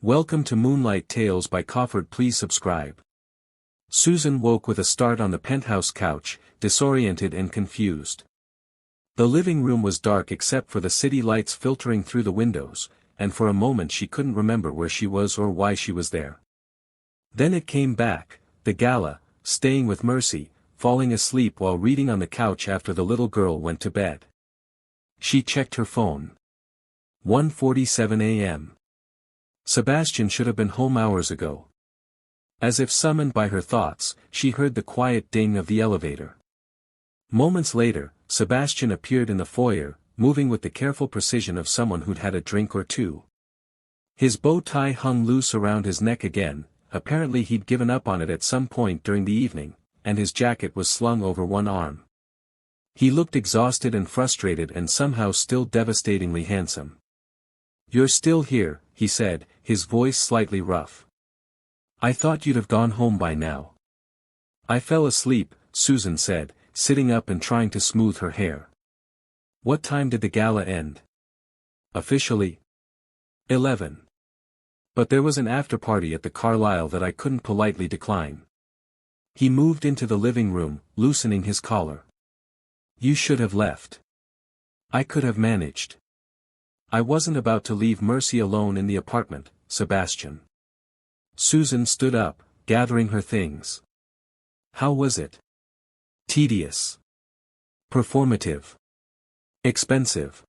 Welcome to Moonlight Tales by Crawford. Please subscribe. Susan woke with a start on the penthouse couch, disoriented and confused. The living room was dark except for the city lights filtering through the windows, and for a moment she couldn't remember where she was or why she was there. Then it came back, the gala, staying with Mercy, falling asleep while reading on the couch after the little girl went to bed. She checked her phone. 1:47 a.m. Sebastian should have been home hours ago. As if summoned by her thoughts, she heard the quiet ding of the elevator. Moments later, Sebastian appeared in the foyer, moving with the careful precision of someone who'd had a drink or two. His bow tie hung loose around his neck again, apparently he'd given up on it at some point during the evening, and his jacket was slung over one arm. He looked exhausted and frustrated and somehow still devastatingly handsome. "You're still here," he said, his voice slightly rough. "I thought you'd have gone home by now." "I fell asleep," Susan said, sitting up and trying to smooth her hair. "What time did the gala end?" "Officially? 11. But there was an after-party at the Carlisle that I couldn't politely decline." He moved into the living room, loosening his collar. "You should have left. I could have managed." "I wasn't about to leave Mercy alone in the apartment, Sebastian." Susan stood up, gathering her things. "How was it?" "Tedious. Performative. Expensive."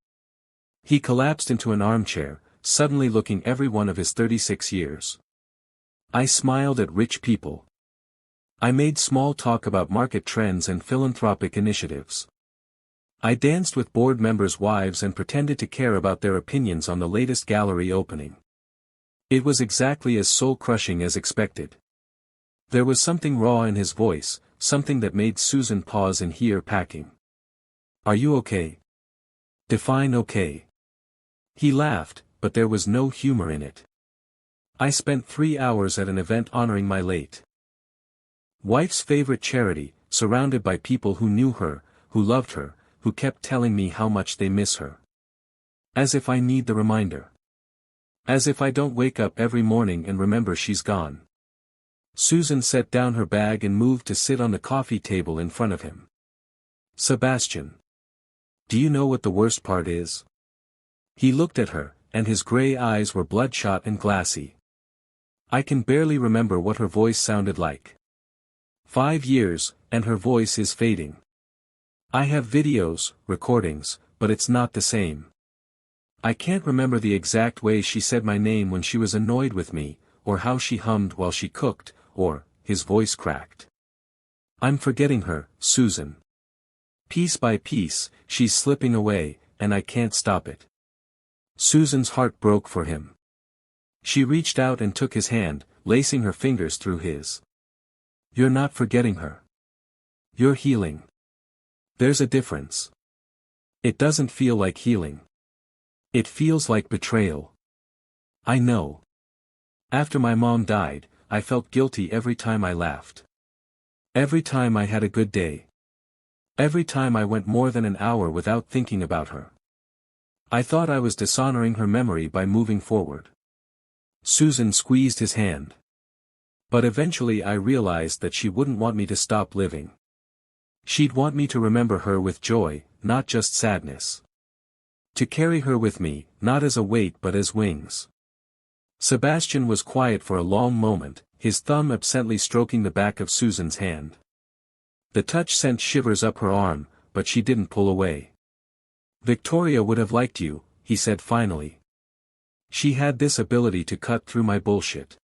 He collapsed into an armchair, suddenly looking every one of his 36 years. "I smiled at rich people. I made small talk about market trends and philanthropic initiatives. I danced with board members' wives and pretended to care about their opinions on the latest gallery opening. It was exactly as soul-crushing as expected." There was something raw in his voice, something that made Susan pause and hear packing. "Are you okay?" "Define okay." He laughed, but there was no humor in it. "I spent 3 hours at an event honoring my late wife's favorite charity, surrounded by people who knew her, who loved her, who kept telling me how much they miss her. As if I need the reminder. As if I don't wake up every morning and remember she's gone." Susan set down her bag and moved to sit on the coffee table in front of him. "Sebastian. Do you know what the worst part is?" He looked at her, and his gray eyes were bloodshot and glassy. "I can barely remember what her voice sounded like. 5 years, and her voice is fading. I have videos, recordings, but it's not the same. I can't remember the exact way she said my name when she was annoyed with me, or how she hummed while she cooked, or," his voice cracked. "I'm forgetting her, Susan. Piece by piece, she's slipping away, and I can't stop it." Susan's heart broke for him. She reached out and took his hand, lacing her fingers through his. "You're not forgetting her. You're healing. There's a difference. It doesn't feel like healing. It feels like betrayal. I know. After my mom died, I felt guilty every time I laughed. Every time I had a good day. Every time I went more than an hour without thinking about her. I thought I was dishonoring her memory by moving forward." Susan squeezed his hand. "But eventually I realized that she wouldn't want me to stop living. She'd want me to remember her with joy, not just sadness. To carry her with me, not as a weight but as wings." Sebastian was quiet for a long moment, his thumb absently stroking the back of Susan's hand. The touch sent shivers up her arm, but she didn't pull away. "Victoria would have liked you," he said finally. "She had this ability to cut through my bullshit.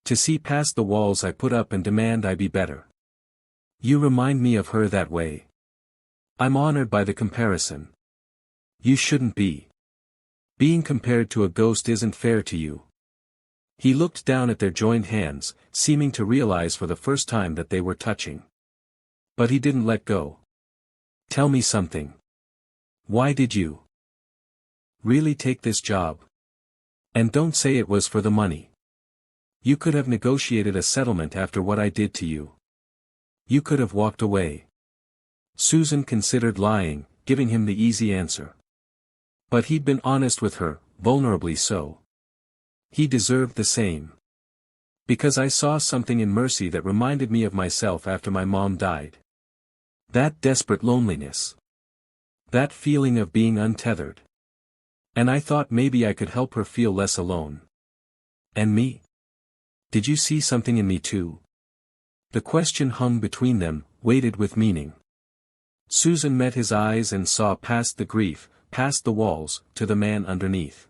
To see past the walls I put up and demand I be better. You remind me of her that way. I'm honored by the comparison. You shouldn't be. Being compared to a ghost isn't fair to you." He looked down at their joined hands, seeming to realize for the first time that they were touching. But he didn't let go. "Tell me something. Why did you really take this job? And don't say it was for the money. You could have negotiated a settlement after what I did to you. You could have walked away." Susan considered lying, giving him the easy answer. But he'd been honest with her, vulnerably so. He deserved the same. Because I saw something in Mercy that reminded me of myself after my mom died. That desperate loneliness. That feeling of being untethered. And I thought maybe I could help her feel less alone. And me? Did you see something in me too? The question hung between them, weighted with meaning. Susan met his eyes and saw past the grief, past the walls, to the man underneath.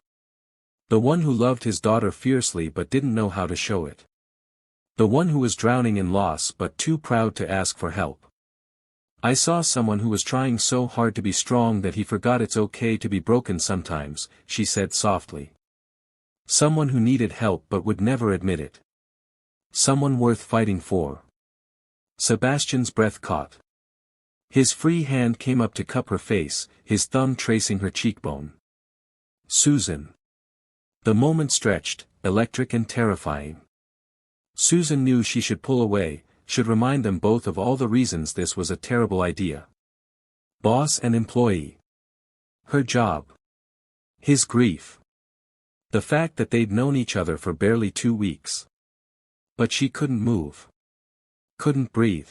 The one who loved his daughter fiercely but didn't know how to show it. The one who was drowning in loss but too proud to ask for help. I saw someone who was trying so hard to be strong that he forgot it's okay to be broken sometimes, she said softly. Someone who needed help but would never admit it. Someone worth fighting for. Sebastian's breath caught. His free hand came up to cup her face, his thumb tracing her cheekbone. Susan. The moment stretched, electric and terrifying. Susan knew she should pull away, should remind them both of all the reasons this was a terrible idea. Boss and employee. Her job. His grief. The fact that they'd known each other for barely 2 weeks. But she couldn't move. Couldn't breathe.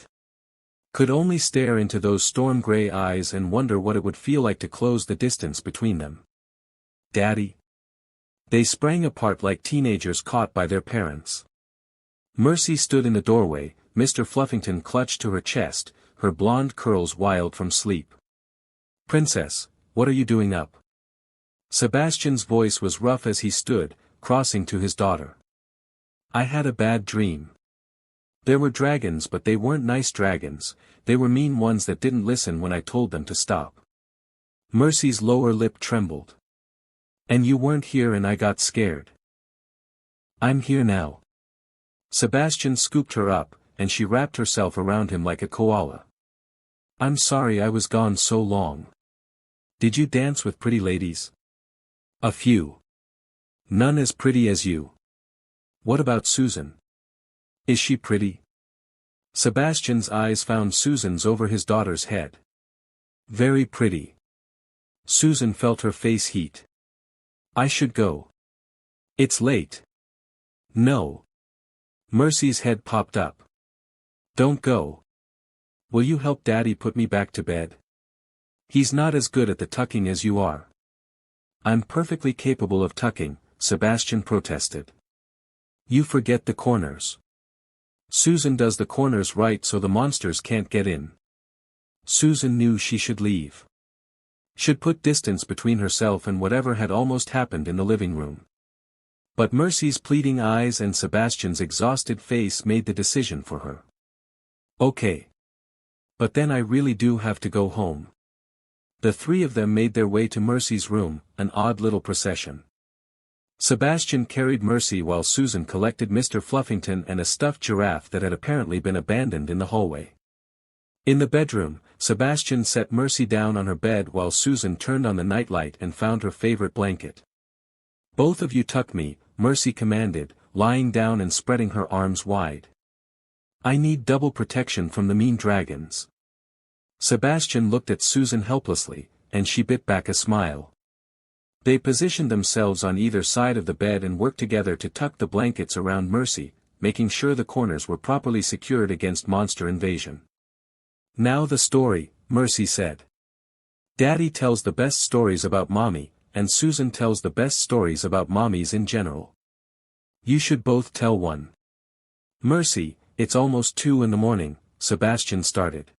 Could only stare into those storm-gray eyes and wonder what it would feel like to close the distance between them. Daddy. They sprang apart like teenagers caught by their parents. Mercy stood in the doorway, Mr. Fluffington clutched to her chest, her blonde curls wild from sleep. Princess, what are you doing up? Sebastian's voice was rough as he stood, crossing to his daughter. I had a bad dream. There were dragons but they weren't nice dragons, they were mean ones that didn't listen when I told them to stop. Mercy's lower lip trembled. And you weren't here and I got scared. I'm here now. Sebastian scooped her up, and she wrapped herself around him like a koala. I'm sorry I was gone so long. Did you dance with pretty ladies? A few. None as pretty as you. What about Susan? Is she pretty? Sebastian's eyes found Susan's over his daughter's head. Very pretty. Susan felt her face heat. I should go. It's late. No. Mercy's head popped up. Don't go. Will you help Daddy put me back to bed? He's not as good at the tucking as you are. I'm perfectly capable of tucking, Sebastian protested. You forget the corners. Susan does the corners right so the monsters can't get in. Susan knew she should leave. Should put distance between herself and whatever had almost happened in the living room. But Mercy's pleading eyes and Sebastian's exhausted face made the decision for her. Okay. But then I really do have to go home. The three of them made their way to Mercy's room, an odd little procession. Sebastian carried Mercy while Susan collected Mr. Fluffington and a stuffed giraffe that had apparently been abandoned in the hallway. In the bedroom, Sebastian set Mercy down on her bed while Susan turned on the nightlight and found her favorite blanket. Both of you tuck me, Mercy commanded, lying down and spreading her arms wide. I need double protection from the mean dragons. Sebastian looked at Susan helplessly, and she bit back a smile. They positioned themselves on either side of the bed and worked together to tuck the blankets around Mercy, making sure the corners were properly secured against monster invasion. Now the story, Mercy said. Daddy tells the best stories about Mommy, and Susan tells the best stories about mommies in general. You should both tell one. Mercy, it's almost 2 a.m, Sebastian started.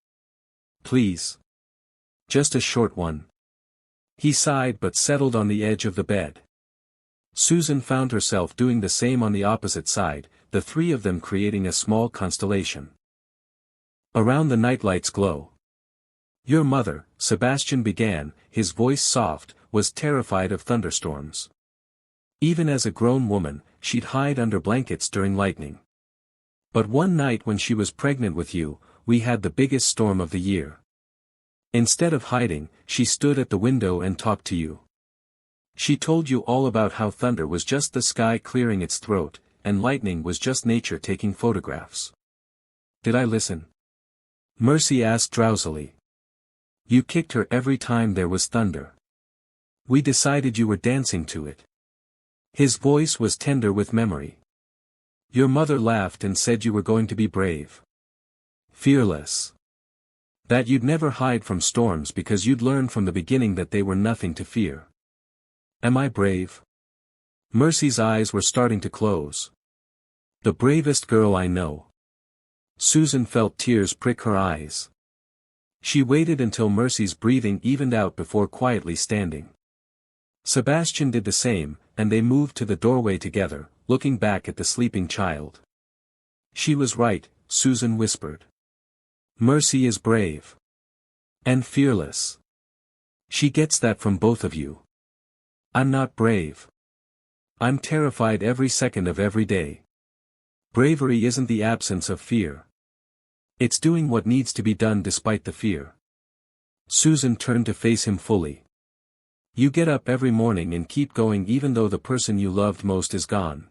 Please. Just a short one. He sighed but settled on the edge of the bed. Susan found herself doing the same on the opposite side, the three of them creating a small constellation. Around the nightlight's glow. Your mother, Sebastian began, his voice soft, was terrified of thunderstorms. Even as a grown woman, she'd hide under blankets during lightning. But one night when she was pregnant with you, we had the biggest storm of the year. Instead of hiding, she stood at the window and talked to you. She told you all about how thunder was just the sky clearing its throat, and lightning was just nature taking photographs. Did I listen? Mercy asked drowsily. You kicked her every time there was thunder. We decided you were dancing to it. His voice was tender with memory. Your mother laughed and said you were going to be brave. Fearless. That you'd never hide from storms because you'd learn from the beginning that they were nothing to fear. Am I brave? Mercy's eyes were starting to close. The bravest girl I know. Susan felt tears prick her eyes. She waited until Mercy's breathing evened out before quietly standing. Sebastian did the same, and they moved to the doorway together, looking back at the sleeping child. She was right, Susan whispered. Mercy is brave. And fearless. She gets that from both of you. I'm not brave. I'm terrified every second of every day. Bravery isn't the absence of fear. It's doing what needs to be done despite the fear. Susan turned to face him fully. You get up every morning and keep going even though the person you loved most is gone.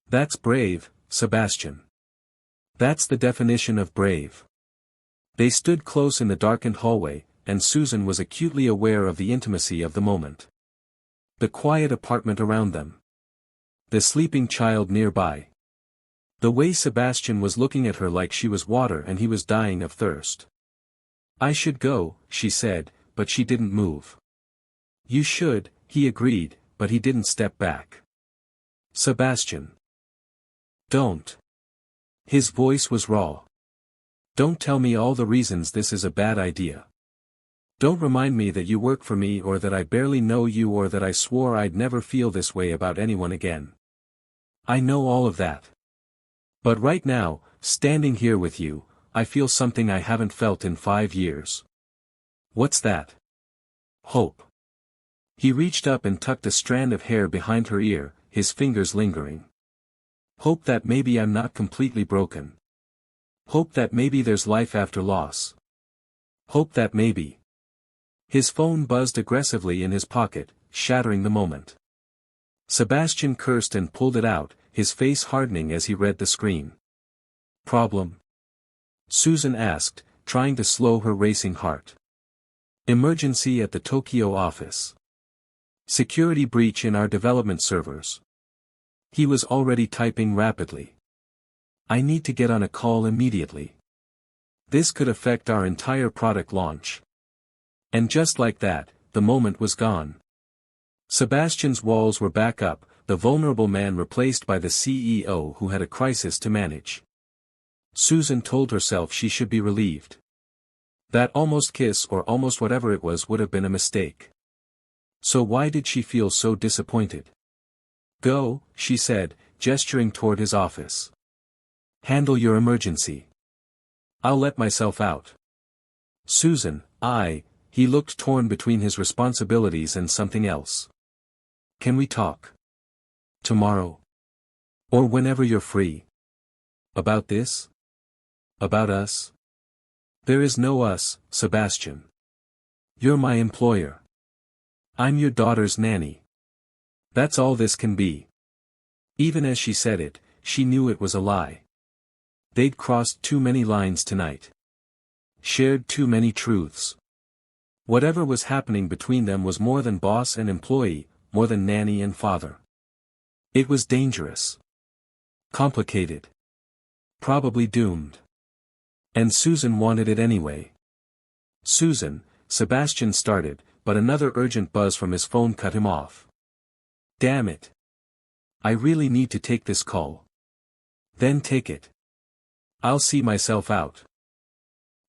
That's brave, Sebastian. That's the definition of brave. They stood close in the darkened hallway, and Susan was acutely aware of the intimacy of the moment. The quiet apartment around them. The sleeping child nearby. The way Sebastian was looking at her like she was water and he was dying of thirst. I should go, she said, but she didn't move. You should, he agreed, but he didn't step back. Sebastian. Don't. His voice was raw. Don't tell me all the reasons this is a bad idea. Don't remind me that you work for me or that I barely know you or that I swore I'd never feel this way about anyone again. I know all of that. But right now, standing here with you, I feel something I haven't felt in 5 years. What's that? Hope. He reached up and tucked a strand of hair behind her ear, his fingers lingering. Hope that maybe I'm not completely broken. Hope that maybe there's life after loss. Hope that maybe. His phone buzzed aggressively in his pocket, shattering the moment. Sebastian cursed and pulled it out, his face hardening as he read the screen. Problem? Susan asked, trying to slow her racing heart. Emergency at the Tokyo office. Security breach in our development servers. He was already typing rapidly. I need to get on a call immediately. This could affect our entire product launch. And just like that, the moment was gone. Sebastian's walls were back up, the vulnerable man replaced by the CEO who had a crisis to manage. Susan told herself she should be relieved. That almost kiss or almost whatever it was would have been a mistake. So why did she feel so disappointed? Go, she said, gesturing toward his office. Handle your emergency. I'll let myself out. Susan, he looked torn between his responsibilities and something else. Can we talk? Tomorrow? Or whenever you're free? About this? About us? There is no us, Sebastian. You're my employer. I'm your daughter's nanny. That's all this can be. Even as she said it, she knew it was a lie. They'd crossed too many lines tonight. Shared too many truths. Whatever was happening between them was more than boss and employee, more than nanny and father. It was dangerous. Complicated. Probably doomed. And Susan wanted it anyway. Susan, Sebastian started, but another urgent buzz from his phone cut him off. Damn it. I really need to take this call. Then take it. I'll see myself out.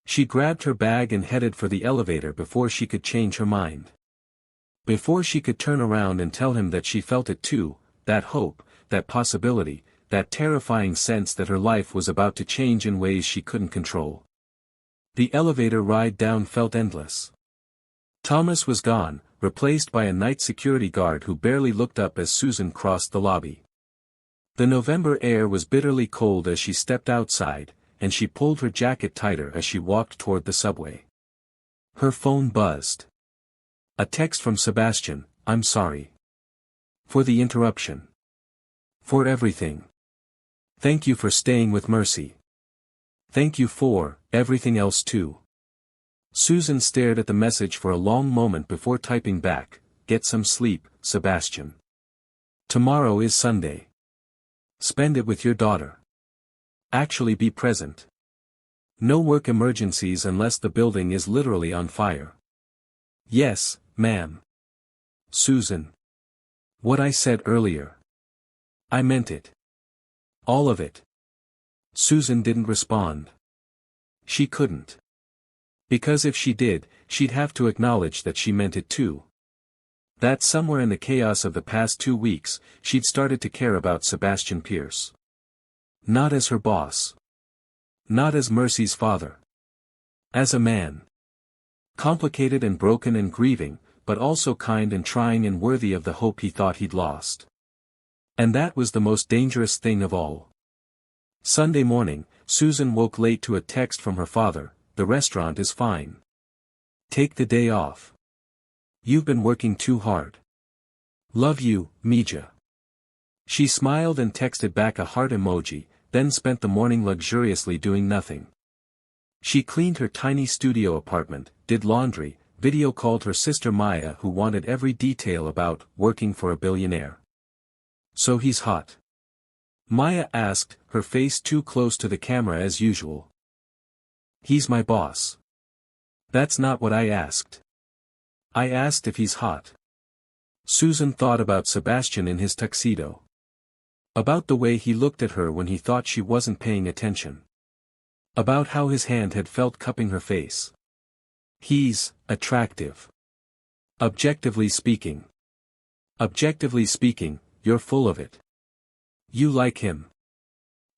She grabbed her bag and headed for the elevator before she could change her mind. Before she could turn around and tell him that she felt it too, that hope, that possibility, that terrifying sense that her life was about to change in ways she couldn't control. The elevator ride down felt endless. Thomas was gone, replaced by a night security guard who barely looked up as Susan crossed the lobby. The November air was bitterly cold as she stepped outside, and she pulled her jacket tighter as she walked toward the subway. Her phone buzzed. A text from Sebastian, I'm sorry. For the interruption. For everything. Thank you for staying with Mercy. Thank you for everything else too. Susan stared at the message for a long moment before typing back, get some sleep, Sebastian. Tomorrow is Sunday. Spend it with your daughter. Actually be present. No work emergencies unless the building is literally on fire. Yes, ma'am. Susan. What I said earlier. I meant it. All of it. Susan didn't respond. She couldn't. Because if she did, she'd have to acknowledge that she meant it too. That somewhere in the chaos of the past 2 weeks, she'd started to care about Sebastian Pierce. Not as her boss. Not as Mercy's father. As a man. Complicated and broken and grieving, but also kind and trying and worthy of the hope he thought he'd lost. And that was the most dangerous thing of all. Sunday morning, Susan woke late to a text from her father, "The restaurant is fine. Take the day off. You've been working too hard. Love you, Mija." She smiled and texted back a heart emoji, then spent the morning luxuriously doing nothing. She cleaned her tiny studio apartment, did laundry, video called her sister Maya who wanted every detail about working for a billionaire. "So he's hot?" Maya asked, her face too close to the camera as usual. "He's my boss." "That's not what I asked. I asked if he's hot." Susan thought about Sebastian in his tuxedo. About the way he looked at her when he thought she wasn't paying attention. About how his hand had felt cupping her face. He's attractive. Objectively speaking. Objectively speaking, you're full of it. You like him.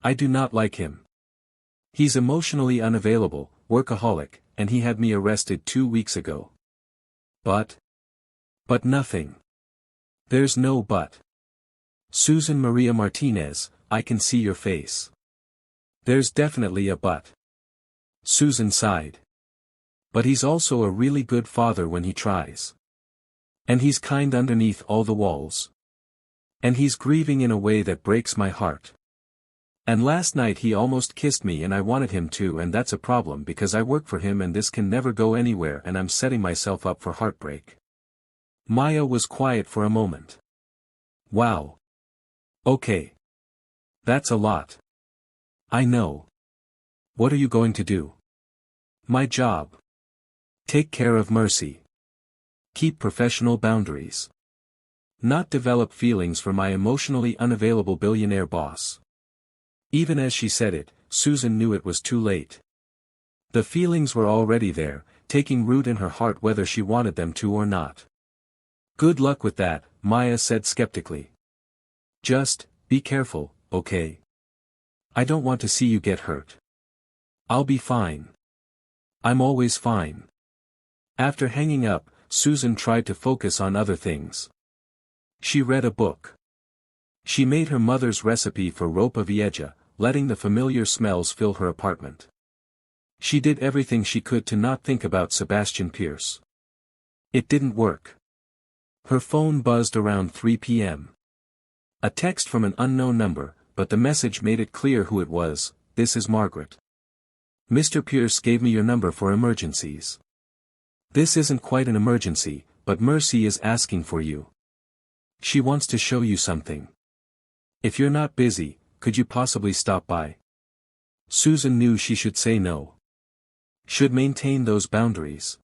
I do not like him. He's emotionally unavailable, workaholic, and he had me arrested 2 weeks ago. But nothing. There's no but. Susan Maria Martinez, I can see your face. There's definitely a but. Susan sighed. But he's also a really good father when he tries. And he's kind underneath all the walls. And he's grieving in a way that breaks my heart. And last night he almost kissed me and I wanted him to, and that's a problem because I work for him and this can never go anywhere and I'm setting myself up for heartbreak. Maya was quiet for a moment. Wow. Okay. That's a lot. I know. What are you going to do? My job. Take care of Mercy. Keep professional boundaries. Not develop feelings for my emotionally unavailable billionaire boss. Even as she said it, Susan knew it was too late. The feelings were already there, taking root in her heart whether she wanted them to or not. Good luck with that, Maya said skeptically. Just, be careful, okay? I don't want to see you get hurt. I'll be fine. I'm always fine. After hanging up, Susan tried to focus on other things. She read a book. She made her mother's recipe for ropa vieja, letting the familiar smells fill her apartment. She did everything she could to not think about Sebastian Pierce. It didn't work. Her phone buzzed around 3 p.m. A text from an unknown number, but the message made it clear who it was. This is Margaret. Mr. Pierce gave me your number for emergencies. This isn't quite an emergency, but Mercy is asking for you. She wants to show you something. If you're not busy, could you possibly stop by? Susan knew she should say no. Should maintain those boundaries.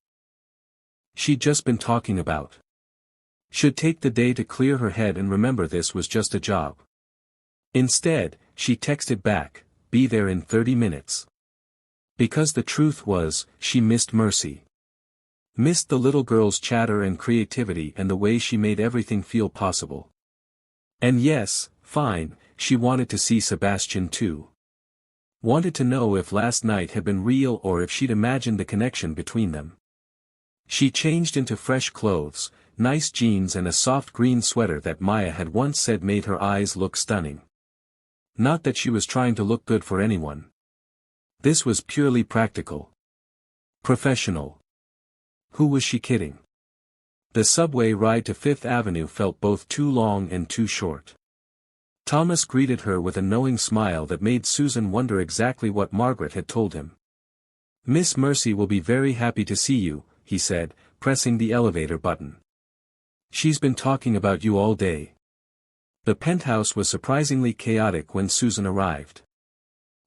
She'd just been talking about. Should take the day to clear her head and remember this was just a job. Instead, she texted back, be there in 30 minutes. Because the truth was, she missed Mercy. Missed the little girl's chatter and creativity and the way she made everything feel possible. And yes, fine, she wanted to see Sebastian too. Wanted to know if last night had been real or if she'd imagined the connection between them. She changed into fresh clothes, nice jeans and a soft green sweater that Maya had once said made her eyes look stunning. Not that she was trying to look good for anyone. This was purely practical. Professional. Who was she kidding? The subway ride to Fifth Avenue felt both too long and too short. Thomas greeted her with a knowing smile that made Susan wonder exactly what Margaret had told him. Miss Mercy will be very happy to see you, he said, pressing the elevator button. She's been talking about you all day. The penthouse was surprisingly chaotic when Susan arrived.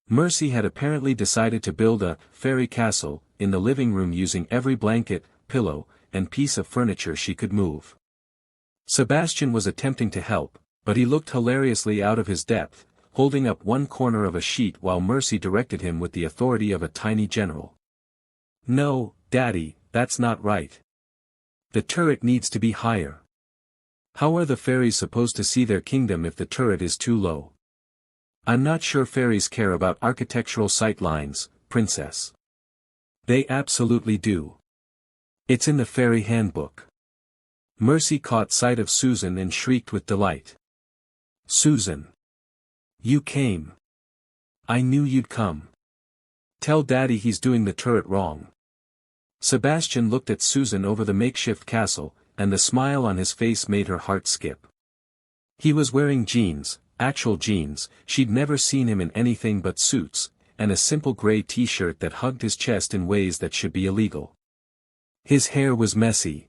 Mercy had apparently decided to build a fairy castle in the living room using every blanket, pillow, and piece of furniture she could move. Sebastian was attempting to help, but he looked hilariously out of his depth, holding up one corner of a sheet while Mercy directed him with the authority of a tiny general. "No, Daddy, that's not right. The turret needs to be higher. How are the fairies supposed to see their kingdom if the turret is too low? I'm not sure fairies care about architectural sight lines, Princess." "They absolutely do. It's in the fairy handbook." Mercy caught sight of Susan and shrieked with delight. "Susan! You came. I knew you'd come. Tell Daddy he's doing the turret wrong." Sebastian looked at Susan over the makeshift castle, and the smile on his face made her heart skip. He was wearing jeans, actual jeans, she'd never seen him in anything but suits, and a simple gray t-shirt that hugged his chest in ways that should be illegal. His hair was messy.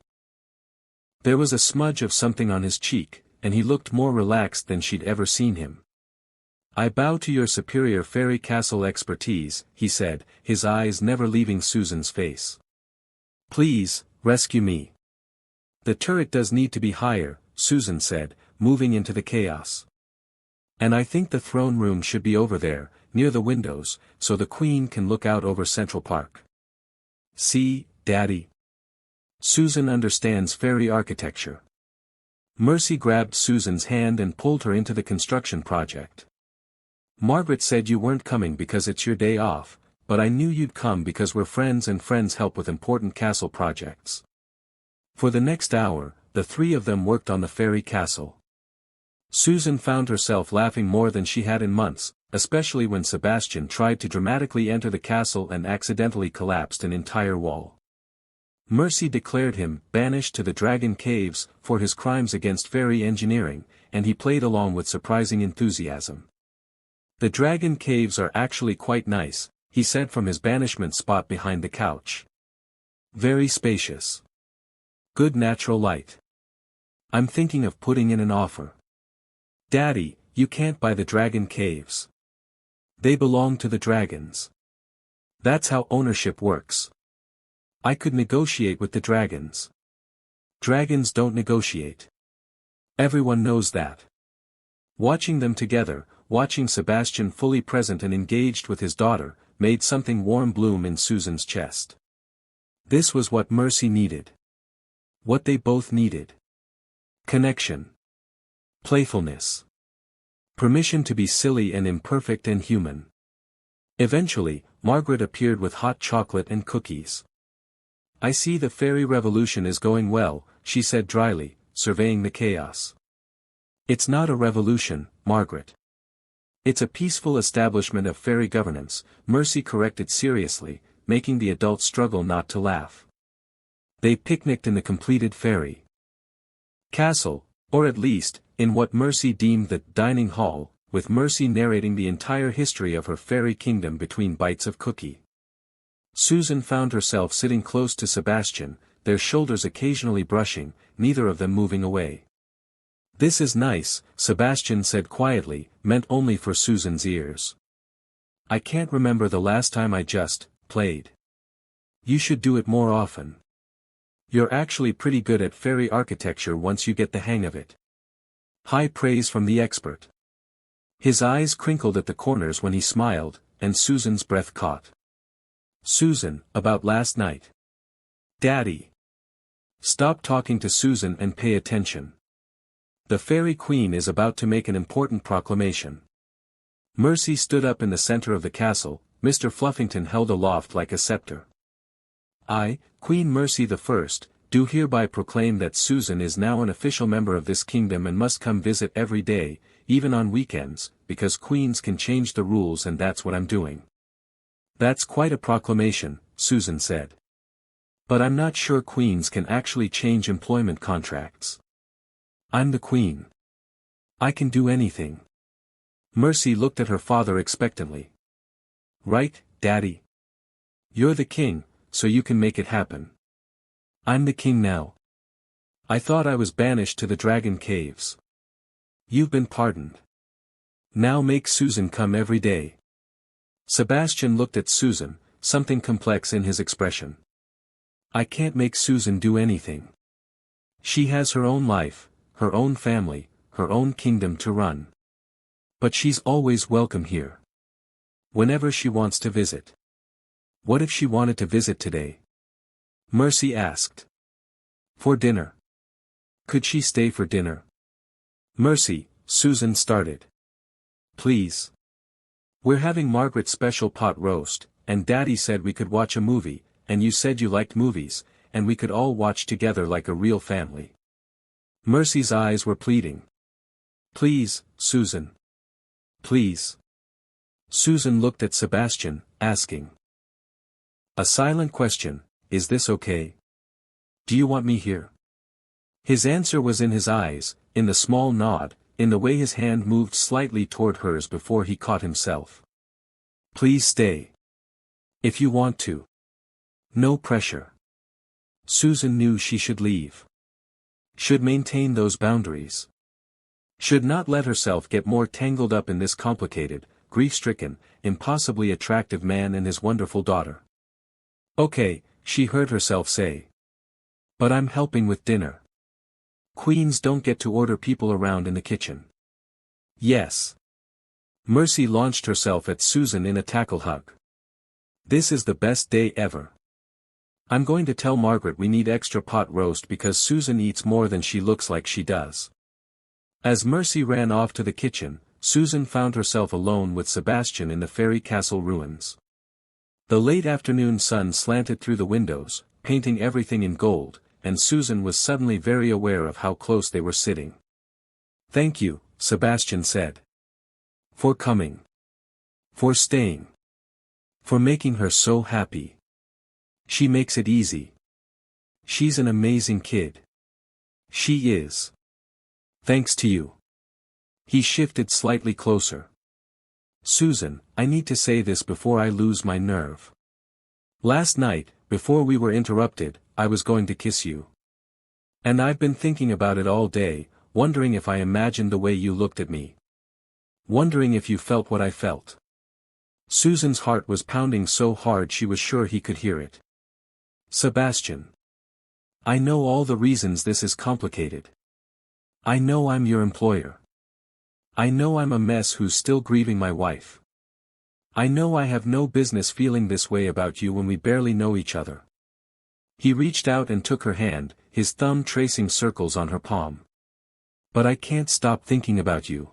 There was a smudge of something on his cheek, and he looked more relaxed than she'd ever seen him. "I bow to your superior fairy castle expertise," he said, his eyes never leaving Susan's face. "Please, rescue me." "The turret does need to be higher," Susan said, moving into the chaos. "And I think the throne room should be over there, near the windows, so the Queen can look out over Central Park." "See, Daddy. Susan understands fairy architecture." Mercy grabbed Susan's hand and pulled her into the construction project. "Margaret said you weren't coming because it's your day off, but I knew you'd come because we're friends and friends help with important castle projects." For the next hour, the three of them worked on the fairy castle. Susan found herself laughing more than she had in months, especially when Sebastian tried to dramatically enter the castle and accidentally collapsed an entire wall. Mercy declared him banished to the Dragon Caves for his crimes against fairy engineering, and he played along with surprising enthusiasm. "The Dragon Caves are actually quite nice," he said from his banishment spot behind the couch. "Very spacious. Good natural light. I'm thinking of putting in an offer." "Daddy, you can't buy the Dragon Caves. They belong to the dragons. That's how ownership works. I could negotiate with the dragons." "Dragons don't negotiate. Everyone knows that." Watching them together, watching Sebastian fully present and engaged with his daughter, made something warm bloom in Susan's chest. This was what Mercy needed. What they both needed. Connection. Playfulness. Permission to be silly and imperfect and human. Eventually, Margaret appeared with hot chocolate and cookies. "I see the fairy revolution is going well," she said dryly, surveying the chaos. "It's not a revolution, Margaret. It's a peaceful establishment of fairy governance," Mercy corrected seriously, making the adults struggle not to laugh. They picnicked in the completed fairy castle, or at least, in what Mercy deemed the dining hall, with Mercy narrating the entire history of her fairy kingdom between bites of cookie. Susan found herself sitting close to Sebastian, their shoulders occasionally brushing, neither of them moving away. "This is nice," Sebastian said quietly, meant only for Susan's ears. "I can't remember the last time I just played. You should do it more often. You're actually pretty good at fairy architecture once you get the hang of it." High praise from the expert. His eyes crinkled at the corners when he smiled, and Susan's breath caught. "Susan, about last night." "Daddy. Stop talking to Susan and pay attention. The Fairy Queen is about to make an important proclamation." Mercy stood up in the center of the castle, Mr. Fluffington held aloft like a scepter. "I, Queen Mercy I, do hereby proclaim that Susan is now an official member of this kingdom and must come visit every day, even on weekends, because queens can change the rules and that's what I'm doing." "That's quite a proclamation," Susan said. "But I'm not sure queens can actually change employment contracts. I'm the queen. I can do anything." Mercy looked at her father expectantly. "Right, Daddy? You're the king, so you can make it happen. I'm the king now. I thought I was banished to the Dragon Caves." You've been pardoned. Now make Susan come every day. Sebastian looked at Susan, something complex in his expression. I can't make Susan do anything. She has her own life, her own family, her own kingdom to run. But she's always welcome here. Whenever she wants to visit. What if she wanted to visit today? Mercy asked. For dinner. Could she stay for dinner? Mercy, Susan started. Please. We're having Margaret's special pot roast, and Daddy said we could watch a movie, and you said you liked movies, and we could all watch together like a real family. Mercy's eyes were pleading. Please, Susan. Please. Susan looked at Sebastian, asking. A silent question, is this okay? Do you want me here? His answer was in his eyes, in the small nod, in the way his hand moved slightly toward hers before he caught himself. Please stay. If you want to. No pressure. Susan knew she should leave. Should maintain those boundaries. Should not let herself get more tangled up in this complicated, grief-stricken, impossibly attractive man and his wonderful daughter. Okay, she heard herself say. But I'm helping with dinner. Queens don't get to order people around in the kitchen. Yes. Mercy launched herself at Susan in a tackle hug. This is the best day ever. I'm going to tell Margaret we need extra pot roast because Susan eats more than she looks like she does. As Mercy ran off to the kitchen, Susan found herself alone with Sebastian in the fairy castle ruins. The late afternoon sun slanted through the windows, painting everything in gold, and Susan was suddenly very aware of how close they were sitting. Thank you, Sebastian said. For coming. For staying. For making her so happy. She makes it easy. She's an amazing kid. She is. Thanks to you. He shifted slightly closer. Susan, I need to say this before I lose my nerve. Last night, before we were interrupted, I was going to kiss you. And I've been thinking about it all day, wondering if I imagined the way you looked at me. Wondering if you felt what I felt. Susan's heart was pounding so hard she was sure he could hear it. Sebastian. I know all the reasons this is complicated. I know I'm your employer. I know I'm a mess who's still grieving my wife. I know I have no business feeling this way about you when we barely know each other. He reached out and took her hand, his thumb tracing circles on her palm. But I can't stop thinking about you.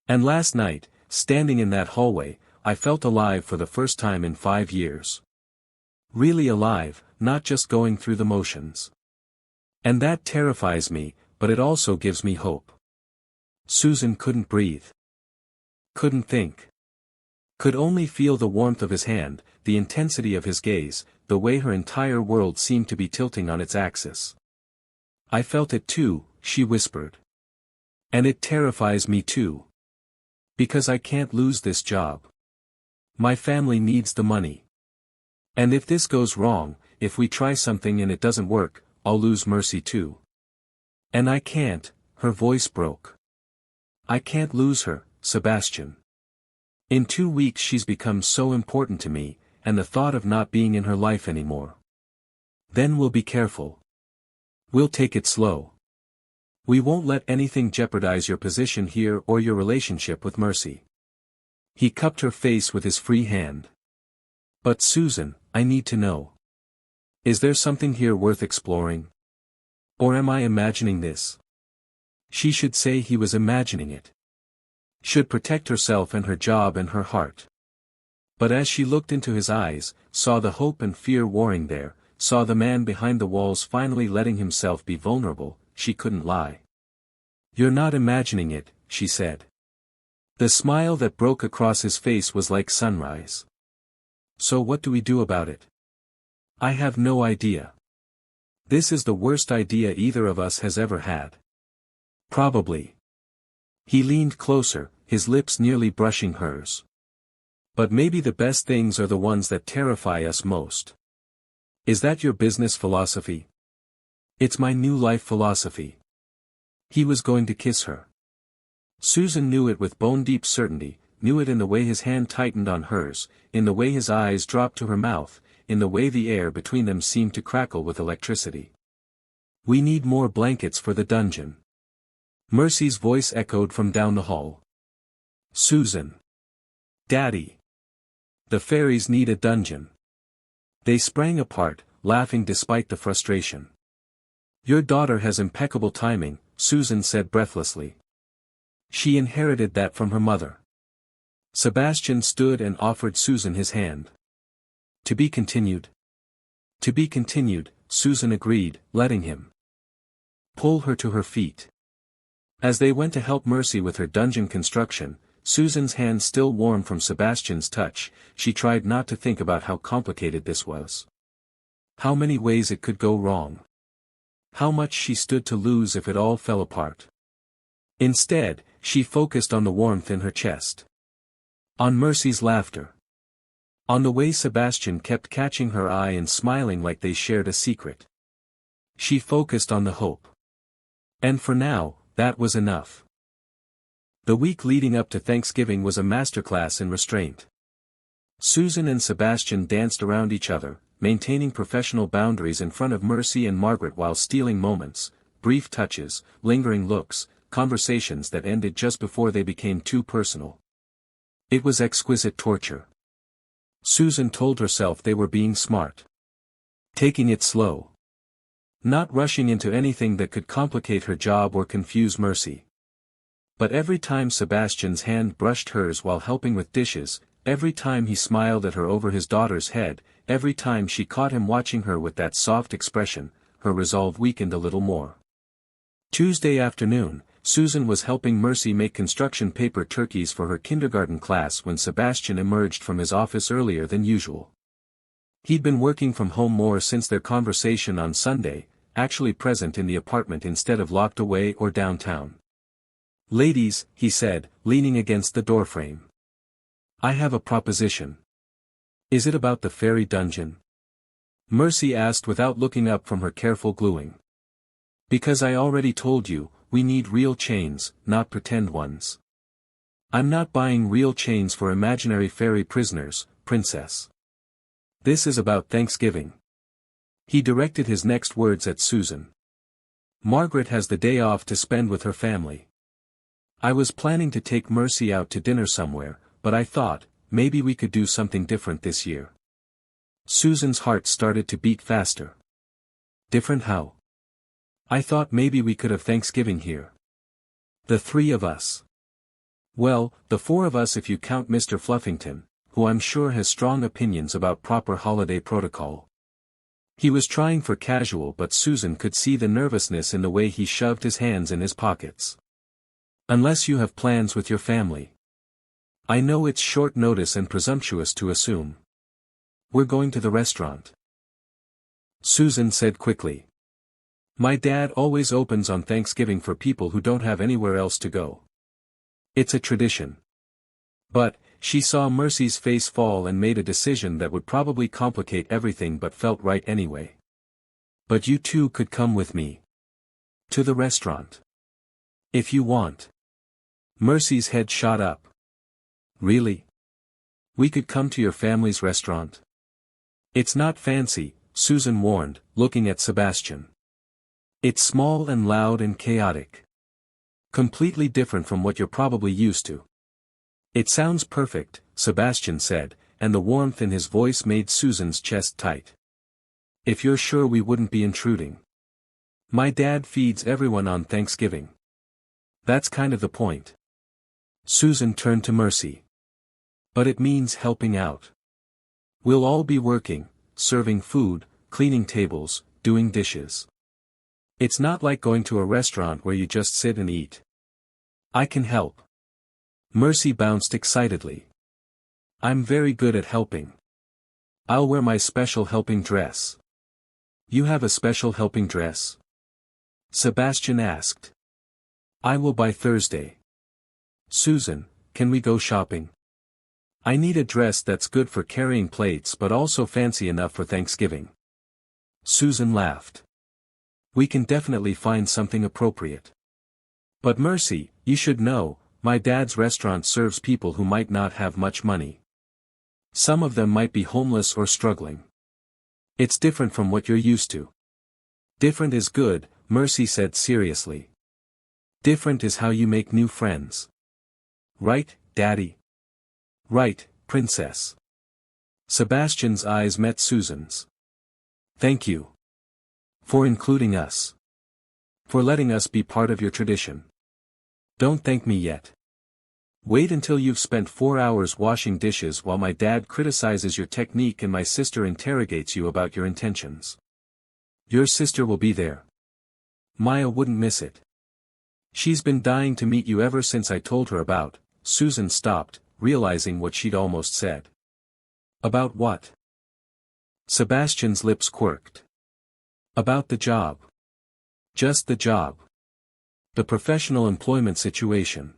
And last night, standing in that hallway, I felt alive for the first time in 5 years. Really alive, not just going through the motions. And that terrifies me, but it also gives me hope. Susan couldn't breathe. Couldn't think. Could only feel the warmth of his hand, the intensity of his gaze, the way her entire world seemed to be tilting on its axis. I felt it too, she whispered. And it terrifies me too. Because I can't lose this job. My family needs the money. And if this goes wrong, if we try something and it doesn't work, I'll lose Mercy too. And I can't, her voice broke. I can't lose her, Sebastian. In 2 weeks she's become so important to me, and the thought of not being in her life anymore. Then we'll be careful. We'll take it slow. We won't let anything jeopardize your position here or your relationship with Mercy. He cupped her face with his free hand. But Susan, I need to know. Is there something here worth exploring? Or am I imagining this? She should say he was imagining it. Should protect herself and her job and her heart. But as she looked into his eyes, saw the hope and fear warring there, saw the man behind the walls finally letting himself be vulnerable, she couldn't lie. You're not imagining it, she said. The smile that broke across his face was like sunrise. So what do we do about it? I have no idea. This is the worst idea either of us has ever had. Probably. He leaned closer, his lips nearly brushing hers. But maybe the best things are the ones that terrify us most. Is that your business philosophy? It's my new life philosophy. He was going to kiss her. Susan knew it with bone-deep certainty, knew it in the way his hand tightened on hers, in the way his eyes dropped to her mouth, in the way the air between them seemed to crackle with electricity. "We need more blankets for the dungeon." Mercy's voice echoed from down the hall. "Susan. Daddy. The fairies need a dungeon." They sprang apart, laughing despite the frustration. "Your daughter has impeccable timing," Susan said breathlessly. She inherited that from her mother. Sebastian stood and offered Susan his hand. "To be continued." "To be continued," Susan agreed, letting him pull her to her feet. As they went to help Mercy with her dungeon construction, Susan's hand still warm from Sebastian's touch, she tried not to think about how complicated this was. How many ways it could go wrong. How much she stood to lose if it all fell apart. Instead, she focused on the warmth in her chest. On Mercy's laughter. On the way Sebastian kept catching her eye and smiling like they shared a secret. She focused on the hope. And for now, that was enough. The week leading up to Thanksgiving was a masterclass in restraint. Susan and Sebastian danced around each other, maintaining professional boundaries in front of Mercy and Margaret while stealing moments, brief touches, lingering looks, conversations that ended just before they became too personal. It was exquisite torture. Susan told herself they were being smart. Taking it slow. Not rushing into anything that could complicate her job or confuse Mercy. But every time Sebastian's hand brushed hers while helping with dishes, every time he smiled at her over his daughter's head, every time she caught him watching her with that soft expression, her resolve weakened a little more. Tuesday afternoon, Susan was helping Mercy make construction paper turkeys for her kindergarten class when Sebastian emerged from his office earlier than usual. He'd been working from home more since their conversation on Sunday, actually present in the apartment instead of locked away or downtown. "Ladies," he said, leaning against the doorframe. "I have a proposition." "Is it about the fairy dungeon?" Mercy asked without looking up from her careful gluing. "Because I already told you, we need real chains, not pretend ones. I'm not buying real chains for imaginary fairy prisoners, princess. This is about Thanksgiving." He directed his next words at Susan. "Margaret has the day off to spend with her family. I was planning to take Mercy out to dinner somewhere, but I thought, maybe we could do something different this year." Susan's heart started to beat faster. "Different how?" "I thought maybe we could have Thanksgiving here. The three of us. Well, the four of us if you count Mr. Fluffington, who I'm sure has strong opinions about proper holiday protocol." He was trying for casual but Susan could see the nervousness in the way he shoved his hands in his pockets. "Unless you have plans with your family. I know it's short notice and presumptuous to assume. We're going to the restaurant," Susan said quickly. "My dad always opens on Thanksgiving for people who don't have anywhere else to go. It's a tradition." But, she saw Mercy's face fall and made a decision that would probably complicate everything but felt right anyway. "But you two could come with me. To the restaurant. If you want." Mercy's head shot up. "Really? We could come to your family's restaurant?" "It's not fancy," Susan warned, looking at Sebastian. "It's small and loud and chaotic. Completely different from what you're probably used to." "It sounds perfect," Sebastian said, and the warmth in his voice made Susan's chest tight. "If you're sure we wouldn't be intruding. My dad feeds everyone on Thanksgiving. That's kind of the point." Susan turned to Mercy. "But it means helping out. We'll all be working, serving food, cleaning tables, doing dishes. It's not like going to a restaurant where you just sit and eat. I can help." Mercy bounced excitedly. "I'm very good at helping. I'll wear my special helping dress." "You have a special helping dress?" Sebastian asked. "I will by Thursday." "Susan, can we go shopping? I need a dress that's good for carrying plates but also fancy enough for Thanksgiving." Susan laughed. "We can definitely find something appropriate. But Mercy, you should know, My dad's restaurant serves people who might not have much money. Some of them might be homeless or struggling. It's different from what you're used to. Different is good, Mercy said seriously. Different is how you make new friends. Right, Daddy? Right, Princess. Sebastian's eyes met Susan's. Thank you. For including us. For letting us be part of your tradition. Don't thank me yet. Wait until you've spent 4 hours washing dishes while my dad criticizes your technique and my sister interrogates you about your intentions. Your sister will be there. Maya wouldn't miss it. She's been dying to meet you ever since I told her about. Susan stopped, realizing what she'd almost said. About what? Sebastian's lips quirked. About the job. Just the job. The professional employment situation.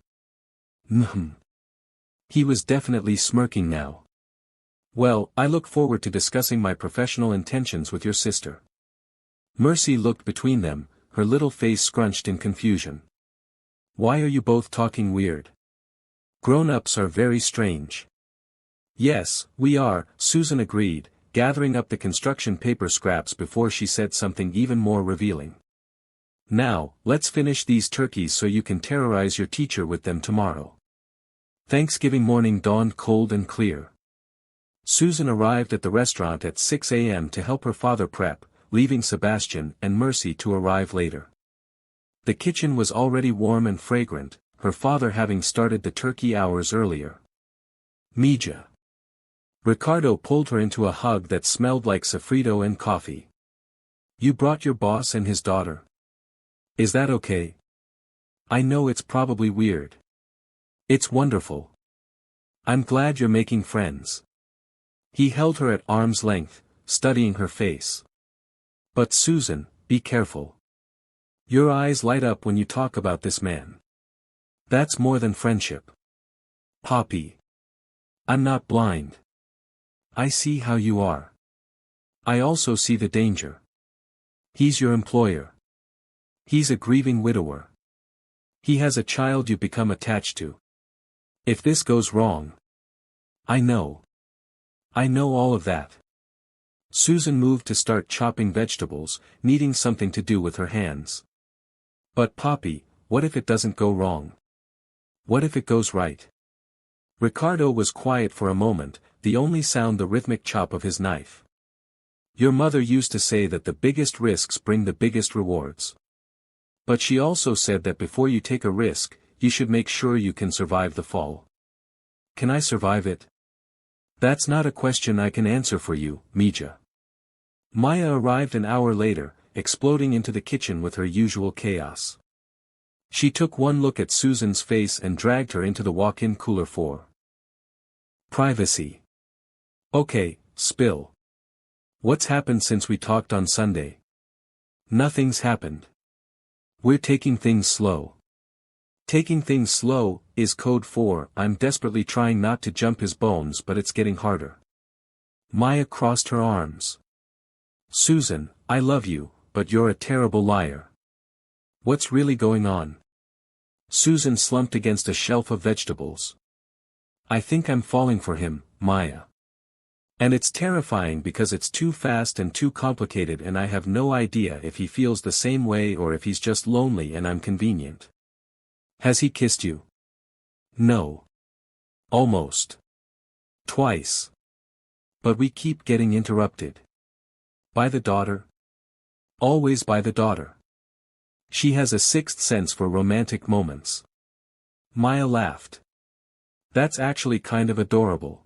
He was definitely smirking now. Well, I look forward to discussing my professional intentions with your sister. Mercy looked between them, her little face scrunched in confusion. Why are you both talking weird? Grown-ups are very strange. Yes, we are, Susan agreed, gathering up the construction paper scraps before she said something even more revealing. Now, let's finish these turkeys so you can terrorize your teacher with them tomorrow. Thanksgiving morning dawned cold and clear. Susan arrived at the restaurant at 6 a.m. to help her father prep, leaving Sebastian and Mercy to arrive later. The kitchen was already warm and fragrant, her father having started the turkey hours earlier. Mija. Ricardo pulled her into a hug that smelled like sofrito and coffee. You brought your boss and his daughter. Is that okay? I know it's probably weird. It's wonderful. I'm glad you're making friends. He held her at arm's length, studying her face. But Susan, be careful. Your eyes light up when you talk about this man. That's more than friendship. Poppy. I'm not blind. I see how you are. I also see the danger. He's your employer. He's a grieving widower. He has a child you become attached to. If this goes wrong. I know. I know all of that. Susan moved to start chopping vegetables, needing something to do with her hands. But Poppy, what if it doesn't go wrong? What if it goes right? Ricardo was quiet for a moment, the only sound the rhythmic chop of his knife. Your mother used to say that the biggest risks bring the biggest rewards. But she also said that before you take a risk, you should make sure you can survive the fall. Can I survive it? That's not a question I can answer for you, Mija. Maya arrived an hour later, exploding into the kitchen with her usual chaos. She took one look at Susan's face and dragged her into the walk-in cooler for privacy. Okay, spill. What's happened since we talked on Sunday? Nothing's happened. We're taking things slow. Taking things slow is code for I'm desperately trying not to jump his bones, but it's getting harder. Maya crossed her arms. Susan, I love you, but you're a terrible liar. What's really going on? Susan slumped against a shelf of vegetables. I think I'm falling for him, Maya. And it's terrifying because it's too fast and too complicated, and I have no idea if he feels the same way or if he's just lonely and I'm convenient. Has he kissed you? No. Almost. Twice. But we keep getting interrupted. By the daughter? Always by the daughter. She has a sixth sense for romantic moments. Maya laughed. That's actually kind of adorable.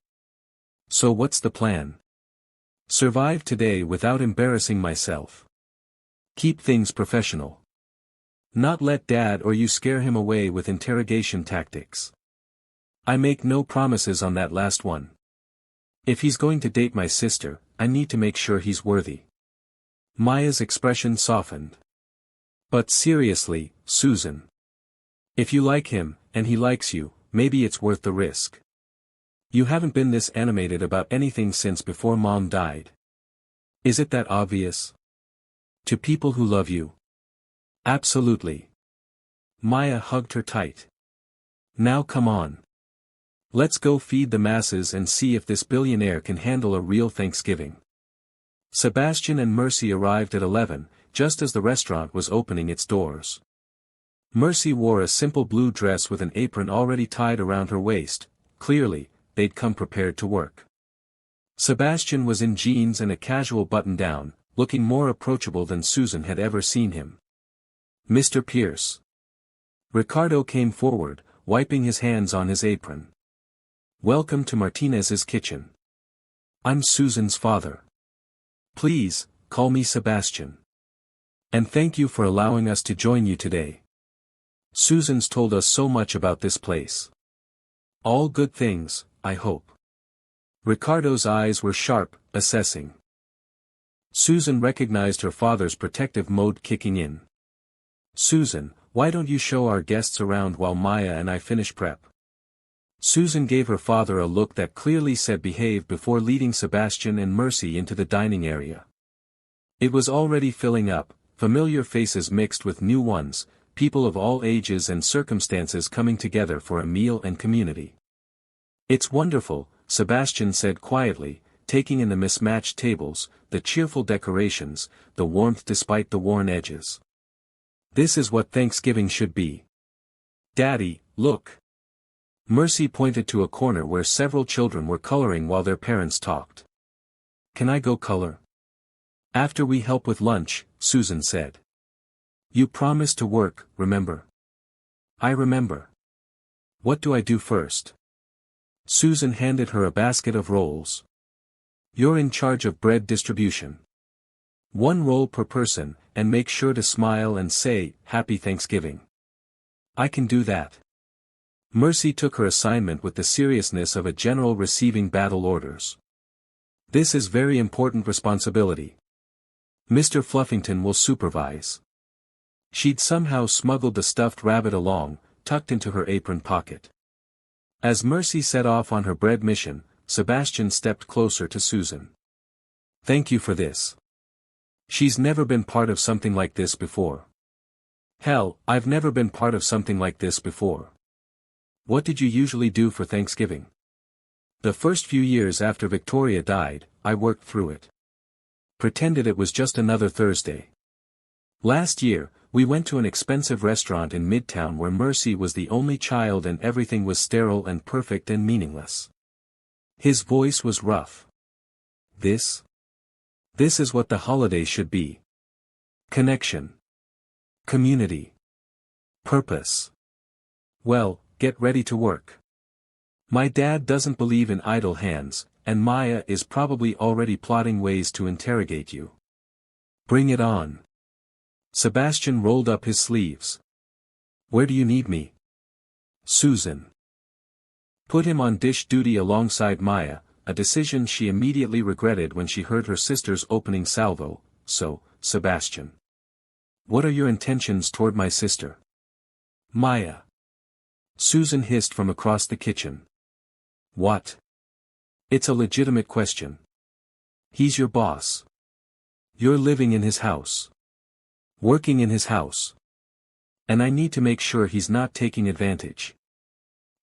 So what's the plan? Survive today without embarrassing myself. Keep things professional. Not let Dad or you scare him away with interrogation tactics. I make no promises on that last one. If he's going to date my sister, I need to make sure he's worthy. Maya's expression softened. But seriously, Susan. If you like him, and he likes you, maybe it's worth the risk. You haven't been this animated about anything since before Mom died. Is it that obvious? To people who love you? Absolutely. Maya hugged her tight. Now come on. Let's go feed the masses and see if this billionaire can handle a real Thanksgiving. Sebastian and Mercy arrived at 11, just as the restaurant was opening its doors. Mercy wore a simple blue dress with an apron already tied around her waist. Clearly, they'd come prepared to work. Sebastian was in jeans and a casual button-down, looking more approachable than Susan had ever seen him. Mr. Pierce. Ricardo came forward, wiping his hands on his apron. Welcome to Martinez's kitchen. I'm Susan's father. Please, call me Sebastian. And thank you for allowing us to join you today. Susan's told us so much about this place. All good things, I hope. Ricardo's eyes were sharp, assessing. Susan recognized her father's protective mode kicking in. Susan, why don't you show our guests around while Maya and I finish prep? Susan gave her father a look that clearly said behave before leading Sebastian and Mercy into the dining area. It was already filling up, familiar faces mixed with new ones, people of all ages and circumstances coming together for a meal and community. It's wonderful, Sebastian said quietly, taking in the mismatched tables, the cheerful decorations, the warmth despite the worn edges. This is what Thanksgiving should be. Daddy, look. Mercy pointed to a corner where several children were coloring while their parents talked. Can I go color? After we help with lunch, Susan said. You promised to work, remember? I remember. What do I do first? Susan handed her a basket of rolls. You're in charge of bread distribution. 1 roll per person, and make sure to smile and say, Happy Thanksgiving. I can do that. Mercy took her assignment with the seriousness of a general receiving battle orders. This is very important responsibility. Mr. Fluffington will supervise. She'd somehow smuggled the stuffed rabbit along, tucked into her apron pocket. As Mercy set off on her bread mission, Sebastian stepped closer to Susan. Thank you for this. She's never been part of something like this before. Hell, I've never been part of something like this before. What did you usually do for Thanksgiving? The first few years after Victoria died, I worked through it. Pretended it was just another Thursday. Last year, we went to an expensive restaurant in Midtown where Mercy was the only child and everything was sterile and perfect and meaningless. His voice was rough. This is what the holidays should be. Connection. Community. Purpose. Well, get ready to work. My dad doesn't believe in idle hands, and Maya is probably already plotting ways to interrogate you. Bring it on. Sebastian rolled up his sleeves. Where do you need me? Susan. Put him on dish duty alongside Maya, a decision she immediately regretted when she heard her sister's opening salvo. So, Sebastian. What are your intentions toward my sister? Maya. Susan hissed from across the kitchen. What? It's a legitimate question. He's your boss. You're living in his house. Working in his house. And I need to make sure he's not taking advantage.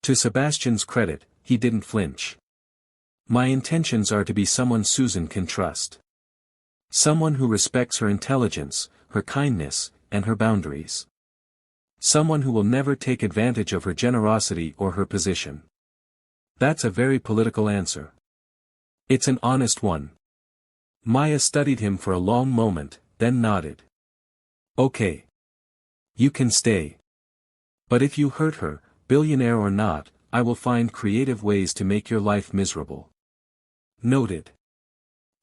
To Sebastian's credit, he didn't flinch. My intentions are to be someone Susan can trust. Someone who respects her intelligence, her kindness, and her boundaries. Someone who will never take advantage of her generosity or her position. That's a very political answer. It's an honest one. Maya studied him for a long moment, then nodded. Okay. You can stay. But if you hurt her, billionaire or not, I will find creative ways to make your life miserable. Noted.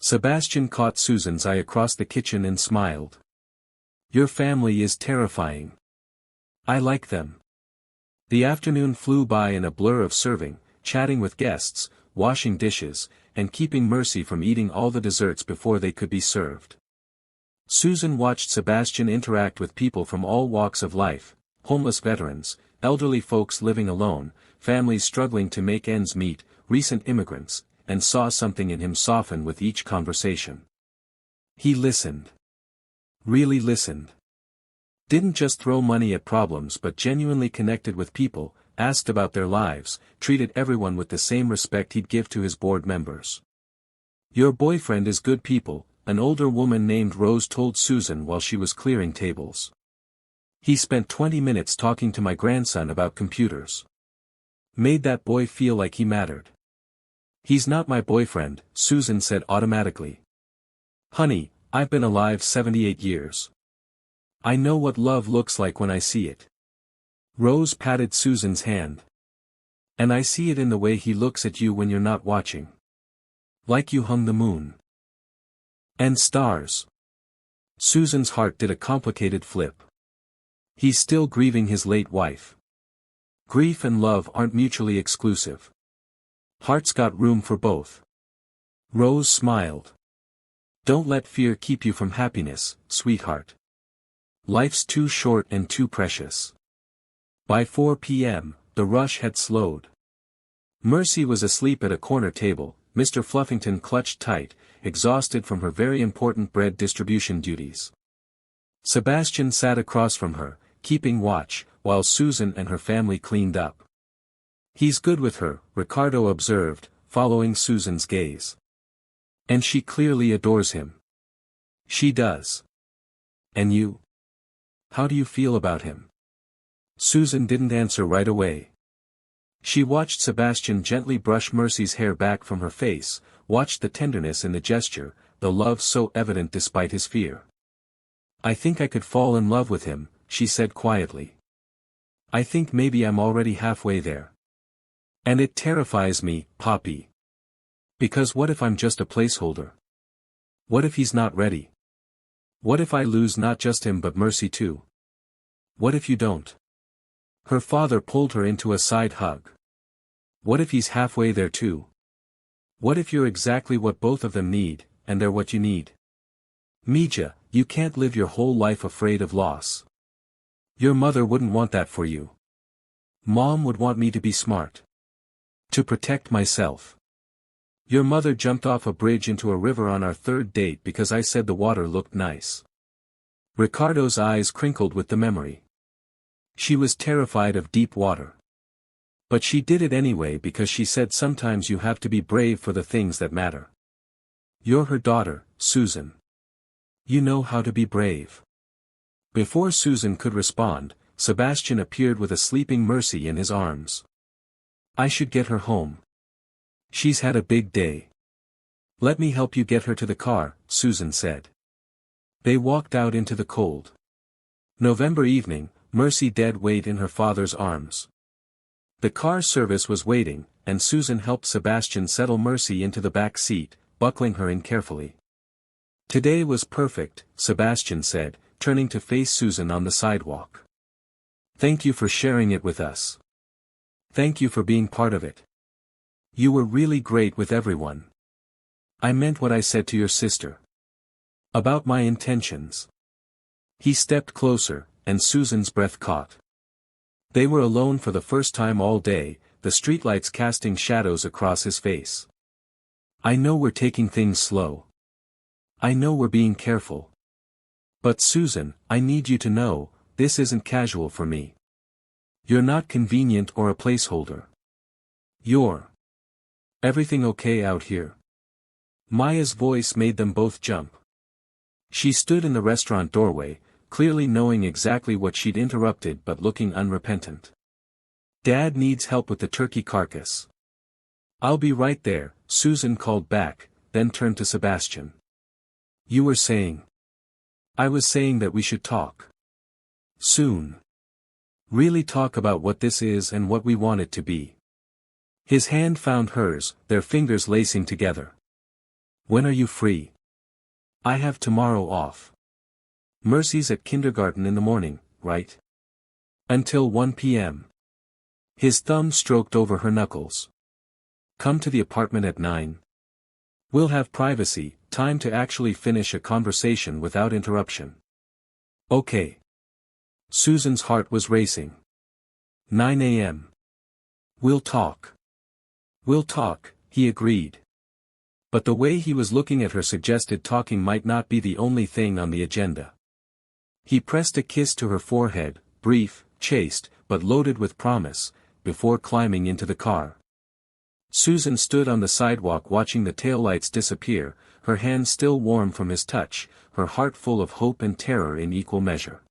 Sebastian caught Susan's eye across the kitchen and smiled. Your family is terrifying. I like them. The afternoon flew by in a blur of serving, chatting with guests, washing dishes, and keeping Mercy from eating all the desserts before they could be served. Susan watched Sebastian interact with people from all walks of life, homeless veterans, elderly folks living alone, families struggling to make ends meet, recent immigrants, and saw something in him soften with each conversation. He listened. Really listened. Didn't just throw money at problems but genuinely connected with people, asked about their lives, treated everyone with the same respect he'd give to his board members. "Your boyfriend is good people," an older woman named Rose told Susan while she was clearing tables. "He spent 20 minutes talking to my grandson about computers. Made that boy feel like he mattered." "He's not my boyfriend," Susan said automatically. "Honey, I've been alive 78 years. I know what love looks like when I see it." Rose patted Susan's hand. "And I see it in the way he looks at you when you're not watching. Like you hung the moon. And stars." Susan's heart did a complicated flip. He's still grieving his late wife. Grief and love aren't mutually exclusive. Heart's got room for both. Rose smiled. "Don't let fear keep you from happiness, sweetheart. Life's too short and too precious." By 4 p.m., the rush had slowed. Mercy was asleep at a corner table. Mr. Fluffington clutched tight, exhausted from her very important bread distribution duties. Sebastian sat across from her, keeping watch, while Susan and her family cleaned up. "He's good with her," Ricardo observed, following Susan's gaze. "And she clearly adores him." "She does. And you? How do you feel about him?" Susan didn't answer right away. She watched Sebastian gently brush Mercy's hair back from her face, watched the tenderness in the gesture, the love so evident despite his fear. "I think I could fall in love with him," she said quietly. "I think maybe I'm already halfway there. And it terrifies me, Poppy. Because what if I'm just a placeholder? What if he's not ready? What if I lose not just him but Mercy too? What if you don't?" Her father pulled her into a side hug. "What if he's halfway there too? What if you're exactly what both of them need, and they're what you need? Mija, you can't live your whole life afraid of loss. Your mother wouldn't want that for you. Mom would want me to be smart. To protect myself. Your mother jumped off a bridge into a river on our third date because I said the water looked nice." Ricardo's eyes crinkled with the memory. She was terrified of deep water. But she did it anyway because she said sometimes you have to be brave for the things that matter. You're her daughter, Susan. You know how to be brave. Before Susan could respond, Sebastian appeared with a sleeping Mercy in his arms. "I should get her home. She's had a big day." "Let me help you get her to the car," Susan said. They walked out into the cold November evening, Mercy dead weight in her father's arms. The car service was waiting, and Susan helped Sebastian settle Mercy into the back seat, buckling her in carefully. "Today was perfect," Sebastian said, turning to face Susan on the sidewalk. "Thank you for sharing it with us. Thank you for being part of it. You were really great with everyone. I meant what I said to your sister. About my intentions." He stepped closer, and Susan's breath caught. They were alone for the first time all day, the streetlights casting shadows across his face. "I know we're taking things slow. I know we're being careful. But Susan, I need you to know, this isn't casual for me. You're not convenient or a placeholder. You're... Everything okay out here?" Maya's voice made them both jump. She stood in the restaurant doorway, clearly knowing exactly what she'd interrupted but looking unrepentant. "Dad needs help with the turkey carcass." "I'll be right there," Susan called back, then turned to Sebastian. "You were saying..." "I was saying that we should talk. Soon. Really talk about what this is and what we want it to be." His hand found hers, their fingers lacing together. "When are you free?" "I have tomorrow off. Mercy's at kindergarten in the morning, right? Until 1 p.m. His thumb stroked over her knuckles. "Come to the apartment at 9. We'll have privacy, time to actually finish a conversation without interruption." "Okay." Susan's heart was racing. 9 a.m. "We'll talk." "We'll talk," he agreed. But the way he was looking at her suggested talking might not be the only thing on the agenda. He pressed a kiss to her forehead, brief, chaste, but loaded with promise, before climbing into the car. Susan stood on the sidewalk watching the taillights disappear, her hands still warm from his touch, her heart full of hope and terror in equal measure.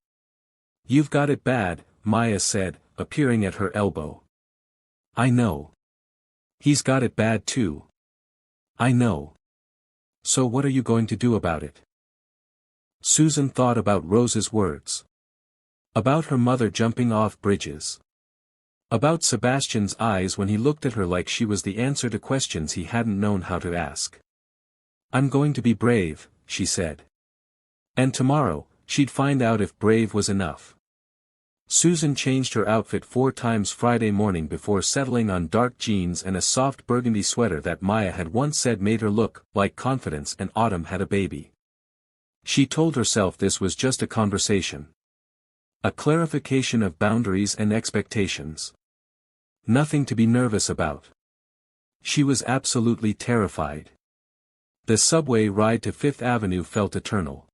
"You've got it bad," Maya said, appearing at her elbow. "I know. He's got it bad too. I know. So what are you going to do about it?" Susan thought about Rose's words. About her mother jumping off bridges. About Sebastian's eyes when he looked at her like she was the answer to questions he hadn't known how to ask. "I'm going to be brave," she said. And tomorrow, she'd find out if brave was enough. Susan changed her outfit 4 times Friday morning before settling on dark jeans and a soft burgundy sweater that Maya had once said made her look like confidence and autumn had a baby. She told herself this was just a conversation. A clarification of boundaries and expectations. Nothing to be nervous about. She was absolutely terrified. The subway ride to Fifth Avenue felt eternal.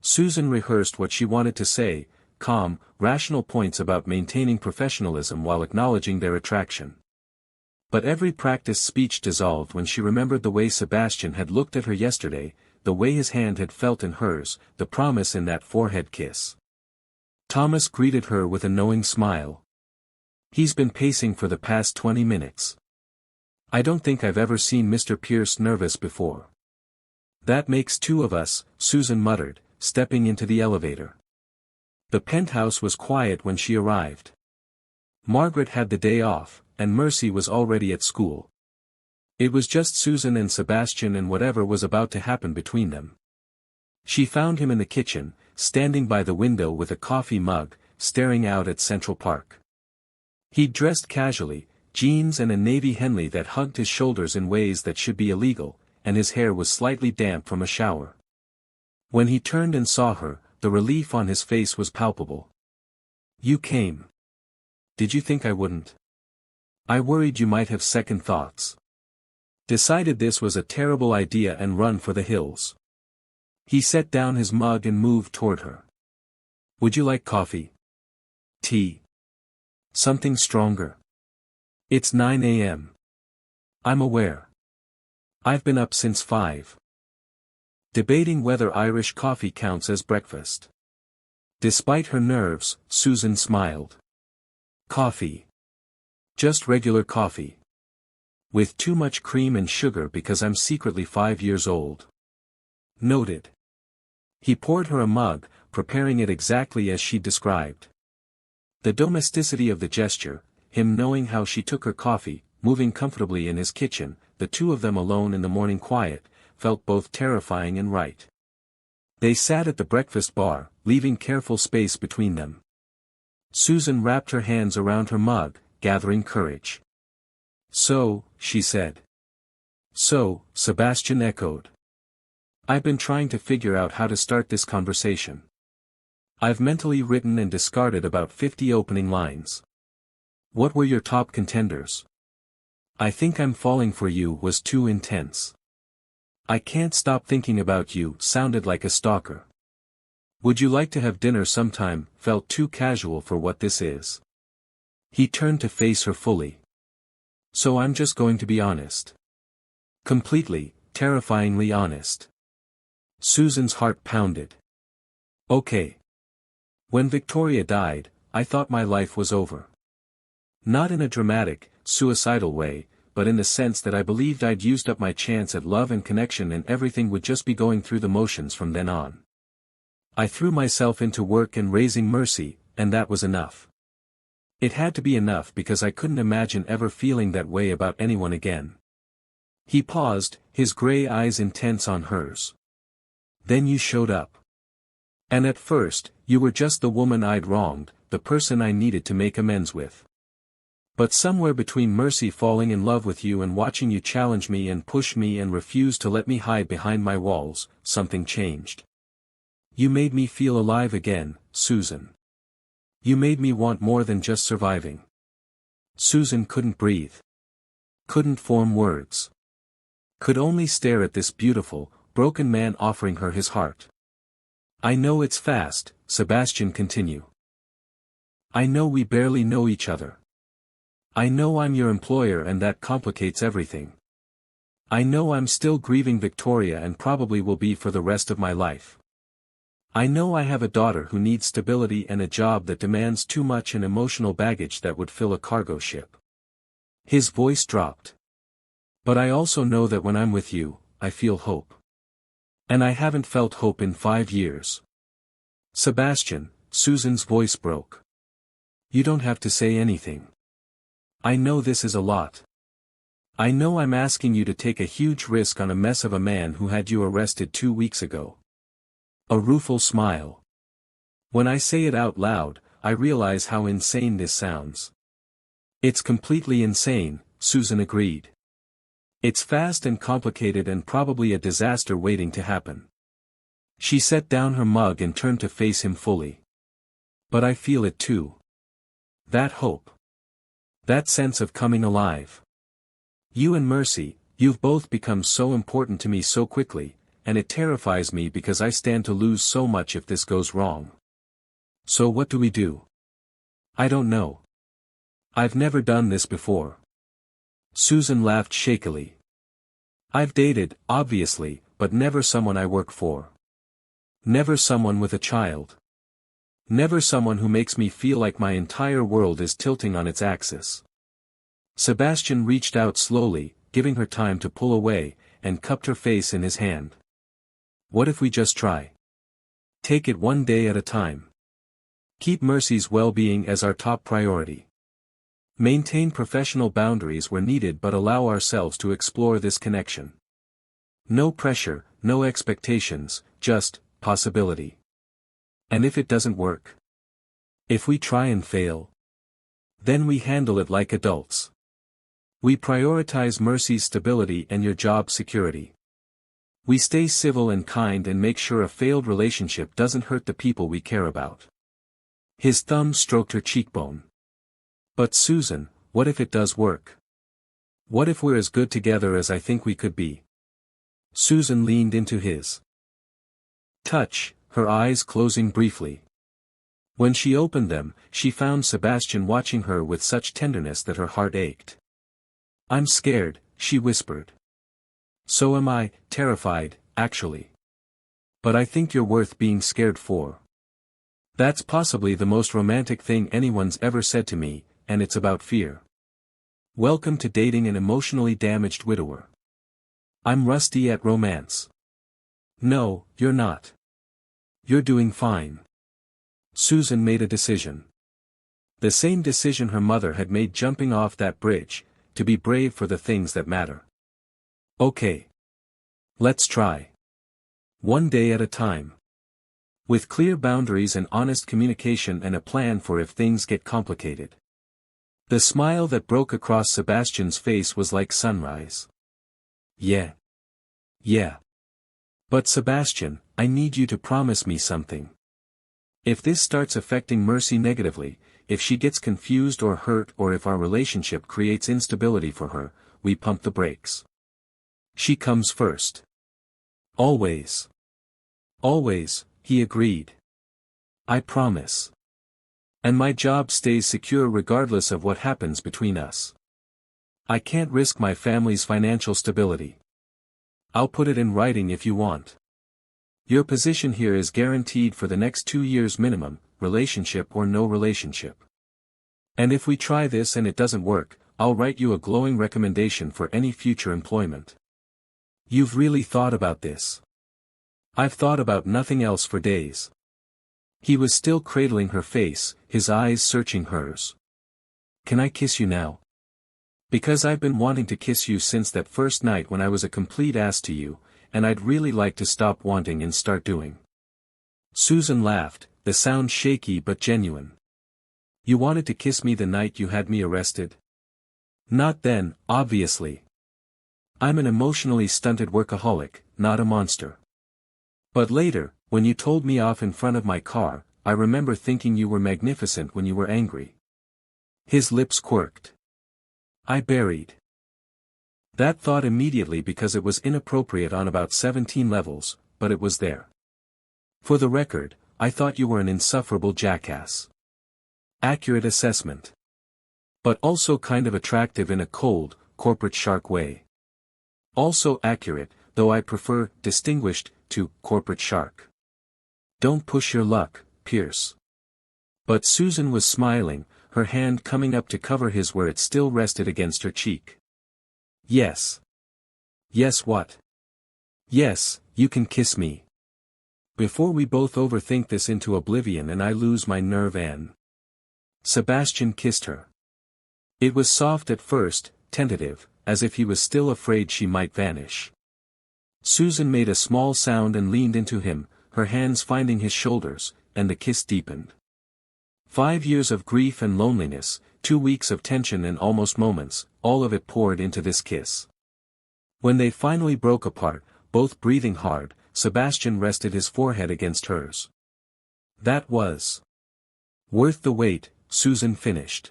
Susan rehearsed what she wanted to say, calm, rational points about maintaining professionalism while acknowledging their attraction. But every practiced speech dissolved when she remembered the way Sebastian had looked at her yesterday, the way his hand had felt in hers, the promise in that forehead kiss. Thomas greeted her with a knowing smile. "He's been pacing for the past 20 minutes. I don't think I've ever seen Mr. Pierce nervous before." "That makes 2 of us," Susan muttered, stepping into the elevator. The penthouse was quiet when she arrived. Margaret had the day off, and Mercy was already at school. It was just Susan and Sebastian and whatever was about to happen between them. She found him in the kitchen, standing by the window with a coffee mug, staring out at Central Park. He'd dressed casually, jeans and a navy Henley that hugged his shoulders in ways that should be illegal, and his hair was slightly damp from a shower. When he turned and saw her, the relief on his face was palpable. "You came. Did you think I wouldn't? I worried you might have second thoughts. Decided this was a terrible idea and run for the hills." He set down his mug and moved toward her. "Would you like coffee? Tea? Something stronger? It's 9 a.m. I'm aware. I've been up since 5. Debating whether Irish coffee counts as breakfast. Despite her nerves, Susan smiled. "Coffee. Just regular coffee. With too much cream and sugar because I'm secretly 5 years old." "Noted." He poured her a mug, preparing it exactly as she described. The domesticity of the gesture, him knowing how she took her coffee, moving comfortably in his kitchen, the 2 of them alone in the morning quiet, felt both terrifying and right. They sat at the breakfast bar, leaving careful space between them. Susan wrapped her hands around her mug, gathering courage. "So," she said. "So," Sebastian echoed. "I've been trying to figure out how to start this conversation. I've mentally written and discarded about 50 opening lines. What were your top contenders? I think I'm falling for you was too intense. I can't stop thinking about you sounded like a stalker. Would you like to have dinner sometime felt too casual for what this is." He turned to face her fully. "So I'm just going to be honest. Completely, terrifyingly honest." Susan's heart pounded. "Okay. When Victoria died, I thought my life was over. Not in a dramatic, suicidal way, but in the sense that I believed I'd used up my chance at love and connection and everything would just be going through the motions from then on. I threw myself into work and raising Mercy, and that was enough. It had to be enough because I couldn't imagine ever feeling that way about anyone again." He paused, his gray eyes intense on hers. "Then you showed up. And at first, you were just the woman I'd wronged, the person I needed to make amends with. But somewhere between Mercy falling in love with you and watching you challenge me and push me and refuse to let me hide behind my walls, something changed. You made me feel alive again, Susan. You made me want more than just surviving." Susan couldn't breathe. Couldn't form words. Could only stare at this beautiful, broken man offering her his heart. "I know it's fast," Sebastian continued. "I know we barely know each other. I know I'm your employer and that complicates everything. I know I'm still grieving Victoria and probably will be for the rest of my life. I know I have a daughter who needs stability and a job that demands too much and emotional baggage that would fill a cargo ship. His voice dropped. But I also know that when I'm with you, I feel hope. And I haven't felt hope in 5 years. Sebastian, Susan's voice broke. You don't have to say anything. I know this is a lot. I know I'm asking you to take a huge risk on a mess of a man who had you arrested 2 weeks ago. A rueful smile. When I say it out loud, I realize how insane this sounds. It's completely insane, Susan agreed. It's fast and complicated and probably a disaster waiting to happen. She set down her mug and turned to face him fully. But I feel it too. That hope. That sense of coming alive. You and Mercy, you've both become so important to me so quickly, and it terrifies me because I stand to lose so much if this goes wrong. So what do we do? I don't know. I've never done this before. Susan laughed shakily. I've dated, obviously, but never someone I work for. Never someone with a child. Never someone who makes me feel like my entire world is tilting on its axis. Sebastian reached out slowly, giving her time to pull away, and cupped her face in his hand. What if we just try? Take it one day at a time. Keep Mercy's well-being as our top priority. Maintain professional boundaries where needed but allow ourselves to explore this connection. No pressure, no expectations, just possibility. And if it doesn't work? If we try and fail? Then we handle it like adults. We prioritize Mercy's stability and your job security. We stay civil and kind and make sure a failed relationship doesn't hurt the people we care about. His thumb stroked her cheekbone. But Susan, what if it does work? What if we're as good together as I think we could be? Susan leaned into his touch, her eyes closing briefly. When she opened them, she found Sebastian watching her with such tenderness that her heart ached. I'm scared, she whispered. So am I, terrified, actually. But I think you're worth being scared for. That's possibly the most romantic thing anyone's ever said to me, and it's about fear. Welcome to dating an emotionally damaged widower. I'm rusty at romance. No, you're not. You're doing fine. Susan made a decision. The same decision her mother had made jumping off that bridge, to be brave for the things that matter. Okay. Let's try. One day at a time. With clear boundaries and honest communication and a plan for if things get complicated. The smile that broke across Sebastian's face was like sunrise. Yeah. Yeah. But Sebastian, I need you to promise me something. If this starts affecting Mercy negatively, if she gets confused or hurt or if our relationship creates instability for her, we pump the brakes. She comes first. Always. Always, he agreed. I promise. And my job stays secure regardless of what happens between us. I can't risk my family's financial stability. I'll put it in writing if you want. Your position here is guaranteed for the next 2 years minimum, relationship or no relationship. And if we try this and it doesn't work, I'll write you a glowing recommendation for any future employment. You've really thought about this. I've thought about nothing else for days. He was still cradling her face, his eyes searching hers. Can I kiss you now? Because I've been wanting to kiss you since that first night when I was a complete ass to you, and I'd really like to stop wanting and start doing. Susan laughed, the sound shaky but genuine. You wanted to kiss me the night you had me arrested? Not then, obviously. I'm an emotionally stunted workaholic, not a monster. But later, when you told me off in front of my car, I remember thinking you were magnificent when you were angry. His lips quirked. I buried that thought immediately because it was inappropriate on about 17 levels, but it was there. For the record, I thought you were an insufferable jackass. Accurate assessment. But also kind of attractive in a cold, corporate shark way. Also accurate, though I prefer distinguished to corporate shark. Don't push your luck, Pierce. But Susan was smiling, her hand coming up to cover his where it still rested against her cheek. Yes. Yes what? Yes, you can kiss me. Before we both overthink this into oblivion and I lose my nerve and... Sebastian kissed her. It was soft at first, tentative, as if he was still afraid she might vanish. Susan made a small sound and leaned into him, her hands finding his shoulders, and the kiss deepened. 5 years of grief and loneliness, 2 weeks of tension and almost moments, all of it poured into this kiss. When they finally broke apart, both breathing hard, Sebastian rested his forehead against hers. That was worth the wait, Susan finished.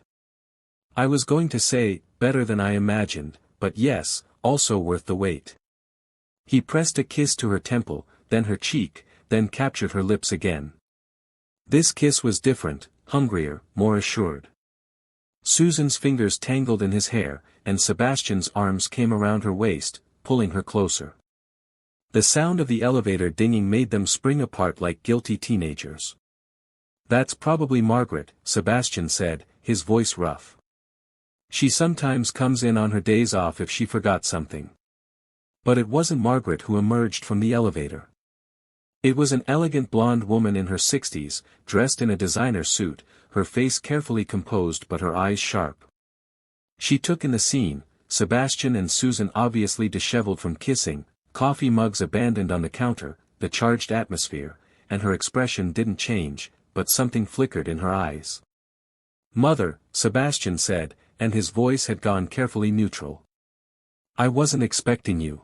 I was going to say, better than I imagined, but yes, also worth the wait. He pressed a kiss to her temple, then her cheek, then captured her lips again. This kiss was different, hungrier, more assured. Susan's fingers tangled in his hair, and Sebastian's arms came around her waist, pulling her closer. The sound of the elevator dinging made them spring apart like guilty teenagers. That's probably Margaret, Sebastian said, his voice rough. She sometimes comes in on her days off if she forgot something. But it wasn't Margaret who emerged from the elevator. It was an elegant blonde woman in her 60s, dressed in a designer suit, her face carefully composed but her eyes sharp. She took in the scene, Sebastian and Susan obviously disheveled from kissing, coffee mugs abandoned on the counter, the charged atmosphere, and her expression didn't change, but something flickered in her eyes. Mother, Sebastian said, and his voice had gone carefully neutral. I wasn't expecting you.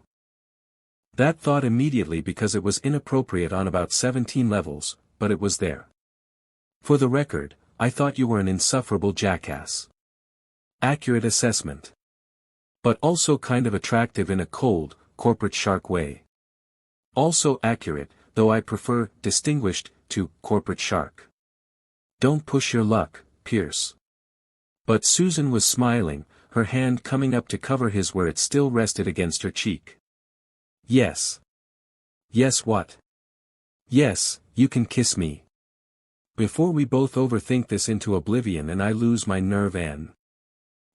That thought immediately because it was inappropriate on about 17 levels, but it was there. For the record, I thought you were an insufferable jackass. Accurate assessment. But also kind of attractive in a cold, corporate shark way. Also accurate, though I prefer distinguished to corporate shark. Don't push your luck, Pierce. But Susan was smiling, her hand coming up to cover his where it still rested against her cheek. Yes. Yes what? Yes, you can kiss me. Before we both overthink this into oblivion and I lose my nerve and...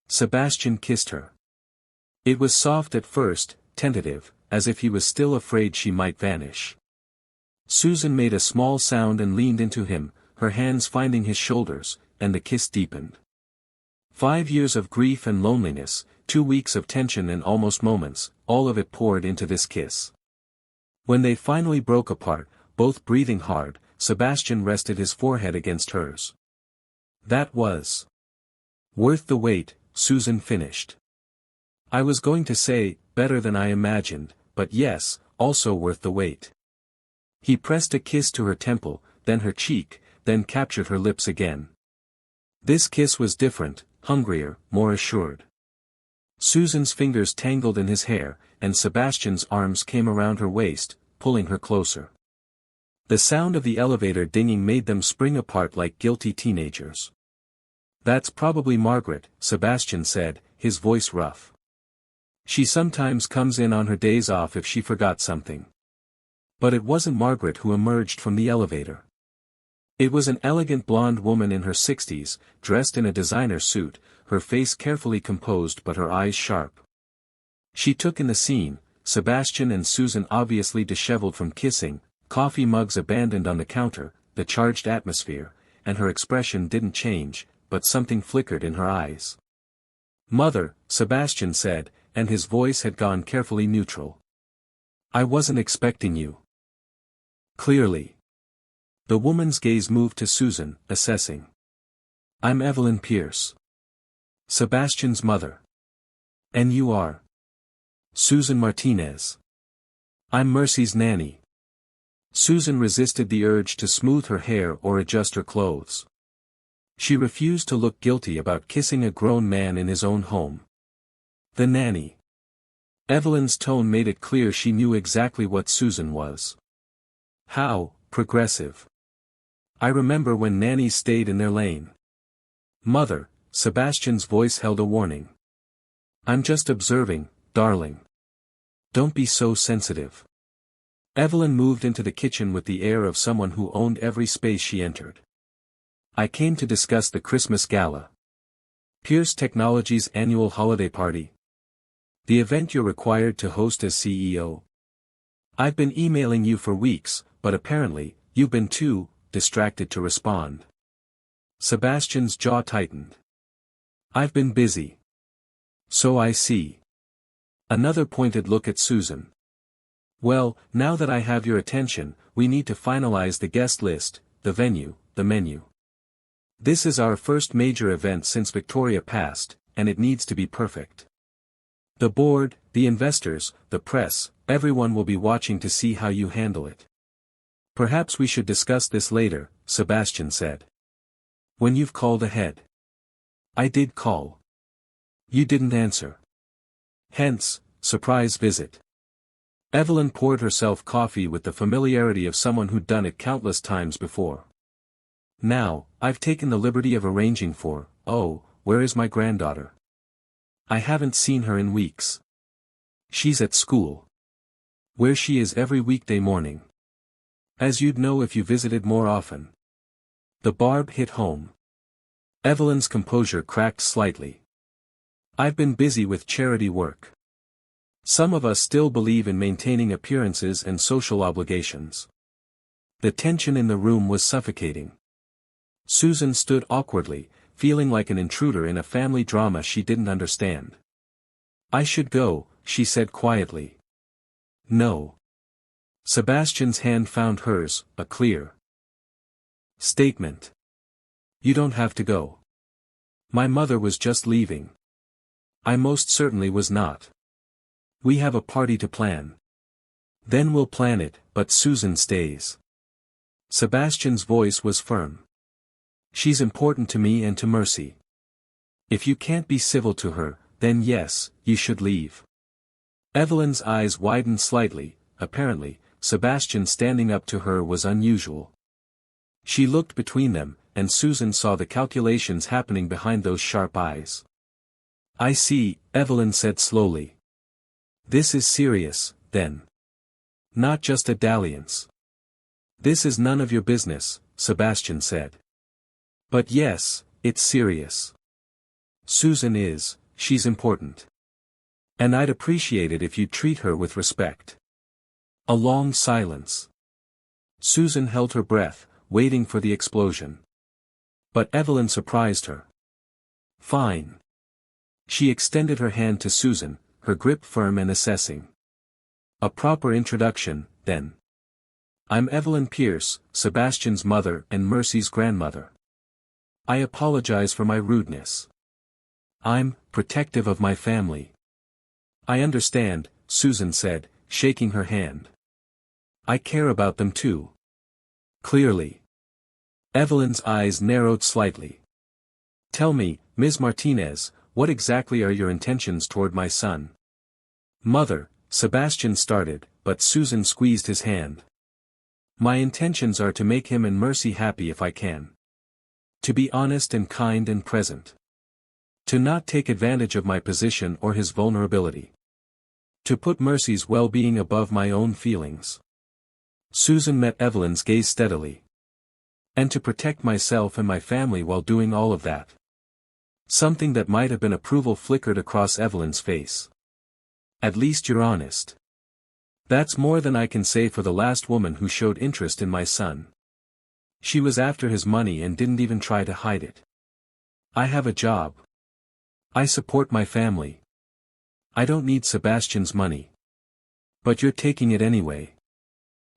Sebastian kissed her. It was soft at first, tentative, as if he was still afraid she might vanish. Susan made a small sound and leaned into him, her hands finding his shoulders, and the kiss deepened. 5 years of grief and loneliness, 2 weeks of tension and almost moments, all of it poured into this kiss. When they finally broke apart, both breathing hard, Sebastian rested his forehead against hers. That was worth the wait, Susan finished. I was going to say, better than I imagined, but yes, also worth the wait. He pressed a kiss to her temple, then her cheek, then captured her lips again. This kiss was different, hungrier, more assured. Susan's fingers tangled in his hair, and Sebastian's arms came around her waist, pulling her closer. The sound of the elevator dinging made them spring apart like guilty teenagers. That's probably Margaret, Sebastian said, his voice rough. She sometimes comes in on her days off if she forgot something. But it wasn't Margaret who emerged from the elevator. It was an elegant blonde woman in her 60s, dressed in a designer suit, her face carefully composed but her eyes sharp. She took in the scene, Sebastian and Susan obviously disheveled from kissing, coffee mugs abandoned on the counter, the charged atmosphere, and her expression didn't change, but something flickered in her eyes. Mother, Sebastian said, and his voice had gone carefully neutral. I wasn't expecting you. Clearly. The woman's gaze moved to Susan, assessing. I'm Evelyn Pierce. Sebastian's mother. And you are? Susan Martinez. I'm Mercy's nanny. Susan resisted the urge to smooth her hair or adjust her clothes. She refused to look guilty about kissing a grown man in his own home. The nanny. Evelyn's tone made it clear she knew exactly what Susan was. How progressive. I remember when nannies stayed in their lane. Mother, Sebastian's voice held a warning. I'm just observing, darling. Don't be so sensitive. Evelyn moved into the kitchen with the air of someone who owned every space she entered. I came to discuss the Christmas gala. Pierce Technologies' annual holiday party. The event you're required to host as CEO. I've been emailing you for weeks, but apparently, you've been too distracted to respond. Sebastian's jaw tightened. I've been busy. So I see. Another pointed look at Susan. Well, now that I have your attention, we need to finalize the guest list, the venue, the menu. This is our first major event since Victoria passed, and it needs to be perfect. The board, the investors, the press, everyone will be watching to see how you handle it. Perhaps we should discuss this later, Sebastian said. When you've called ahead. I did call. You didn't answer. Hence, surprise visit. Evelyn poured herself coffee with the familiarity of someone who'd done it countless times before. Now, I've taken the liberty of arranging for, where is my granddaughter? I haven't seen her in weeks. She's at school. Where she is every weekday morning. As you'd know if you visited more often. The barb hit home. Evelyn's composure cracked slightly. I've been busy with charity work. Some of us still believe in maintaining appearances and social obligations. The tension in the room was suffocating. Susan stood awkwardly, feeling like an intruder in a family drama she didn't understand. I should go, she said quietly. No. Sebastian's hand found hers, a clear statement. You don't have to go. My mother was just leaving. I most certainly was not. We have a party to plan. Then we'll plan it, but Susan stays. Sebastian's voice was firm. She's important to me and to Mercy. If you can't be civil to her, then yes, you should leave. Evelyn's eyes widened slightly. Apparently, Sebastian standing up to her was unusual. She looked between them, and Susan saw the calculations happening behind those sharp eyes. I see, Evelyn said slowly. This is serious, then. Not just a dalliance. This is none of your business, Sebastian said. But yes, it's serious. Susan is, she's important. And I'd appreciate it if you'd treat her with respect. A long silence. Susan held her breath, waiting for the explosion. But Evelyn surprised her. Fine. She extended her hand to Susan, her grip firm and assessing. A proper introduction, then. I'm Evelyn Pierce, Sebastian's mother and Mercy's grandmother. I apologize for my rudeness. I'm protective of my family. I understand, Susan said, shaking her hand. I care about them too. Clearly. Evelyn's eyes narrowed slightly. Tell me, Ms. Martinez, what exactly are your intentions toward my son? Mother, Sebastian started, but Susan squeezed his hand. My intentions are to make him and Mercy happy if I can. To be honest and kind and present. To not take advantage of my position or his vulnerability. To put Mercy's well-being above my own feelings. Susan met Evelyn's gaze steadily. And to protect myself and my family while doing all of that. Something that might have been approval flickered across Evelyn's face. At least you're honest. That's more than I can say for the last woman who showed interest in my son. She was after his money and didn't even try to hide it. I have a job. I support my family. I don't need Sebastian's money. But you're taking it anyway.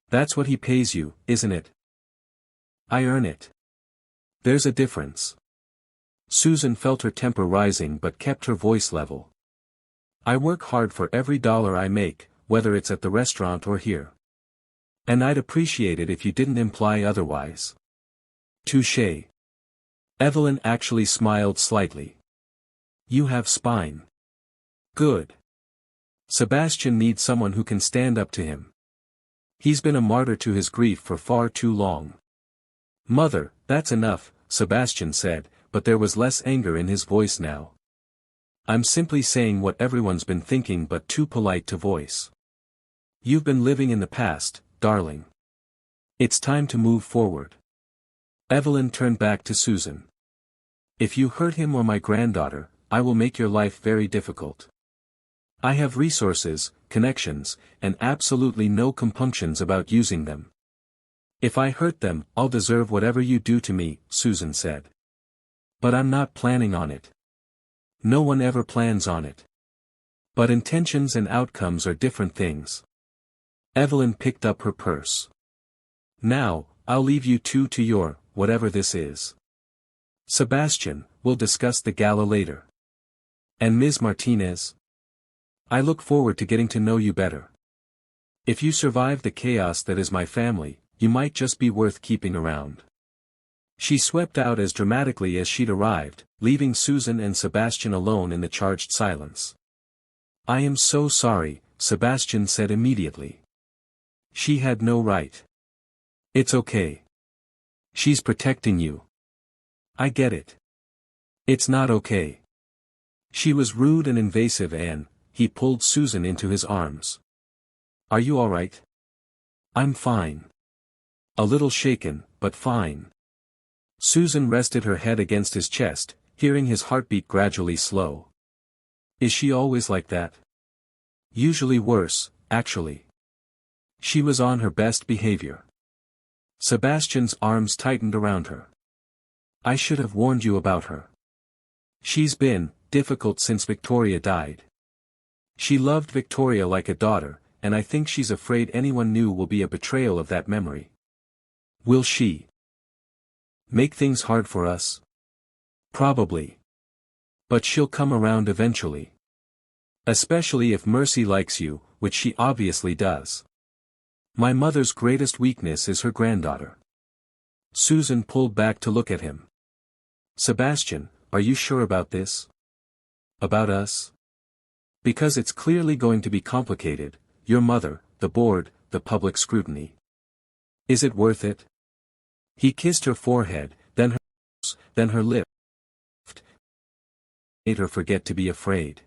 That's what he pays you, isn't it? I earn it. There's a difference. Susan felt her temper rising but kept her voice level. I work hard for every dollar I make, whether it's at the restaurant or here. And I'd appreciate it if you didn't imply otherwise. Touché. Evelyn actually smiled slightly. You have spine. Good. Sebastian needs someone who can stand up to him. He's been a martyr to his grief for far too long. Mother, that's enough, Sebastian said, but there was less anger in his voice now. I'm simply saying what everyone's been thinking but too polite to voice. You've been living in the past, darling. It's time to move forward. Evelyn turned back to Susan. If you hurt him or my granddaughter, I will make your life very difficult. I have resources, connections, and absolutely no compunctions about using them. If I hurt them, I'll deserve whatever you do to me, Susan said. But I'm not planning on it. No one ever plans on it. But intentions and outcomes are different things. Evelyn picked up her purse. Now, I'll leave you two to your, whatever this is. Sebastian, we'll discuss the gala later. And Ms. Martinez? I look forward to getting to know you better. If you survive the chaos that is my family, you might just be worth keeping around. She swept out as dramatically as she'd arrived, leaving Susan and Sebastian alone in the charged silence. I am so sorry, Sebastian said immediately. She had no right. It's okay. She's protecting you. I get it. It's not okay. She was rude and invasive and, he pulled Susan into his arms. Are you all right? I'm fine. A little shaken, but fine. Susan rested her head against his chest, hearing his heartbeat gradually slow. Is she always like that? Usually worse, actually. She was on her best behavior. Sebastian's arms tightened around her. I should have warned you about her. She's been difficult since Victoria died. She loved Victoria like a daughter, and I think she's afraid anyone new will be a betrayal of that memory. Will she make things hard for us? Probably. But she'll come around eventually. Especially if Mercy likes you, which she obviously does. My mother's greatest weakness is her granddaughter. Susan pulled back to look at him. Sebastian, are you sure about this? About us? Because it's clearly going to be complicated, your mother, the board, the public scrutiny. Is it worth it? He kissed her forehead, then her lips. Made her forget to be afraid.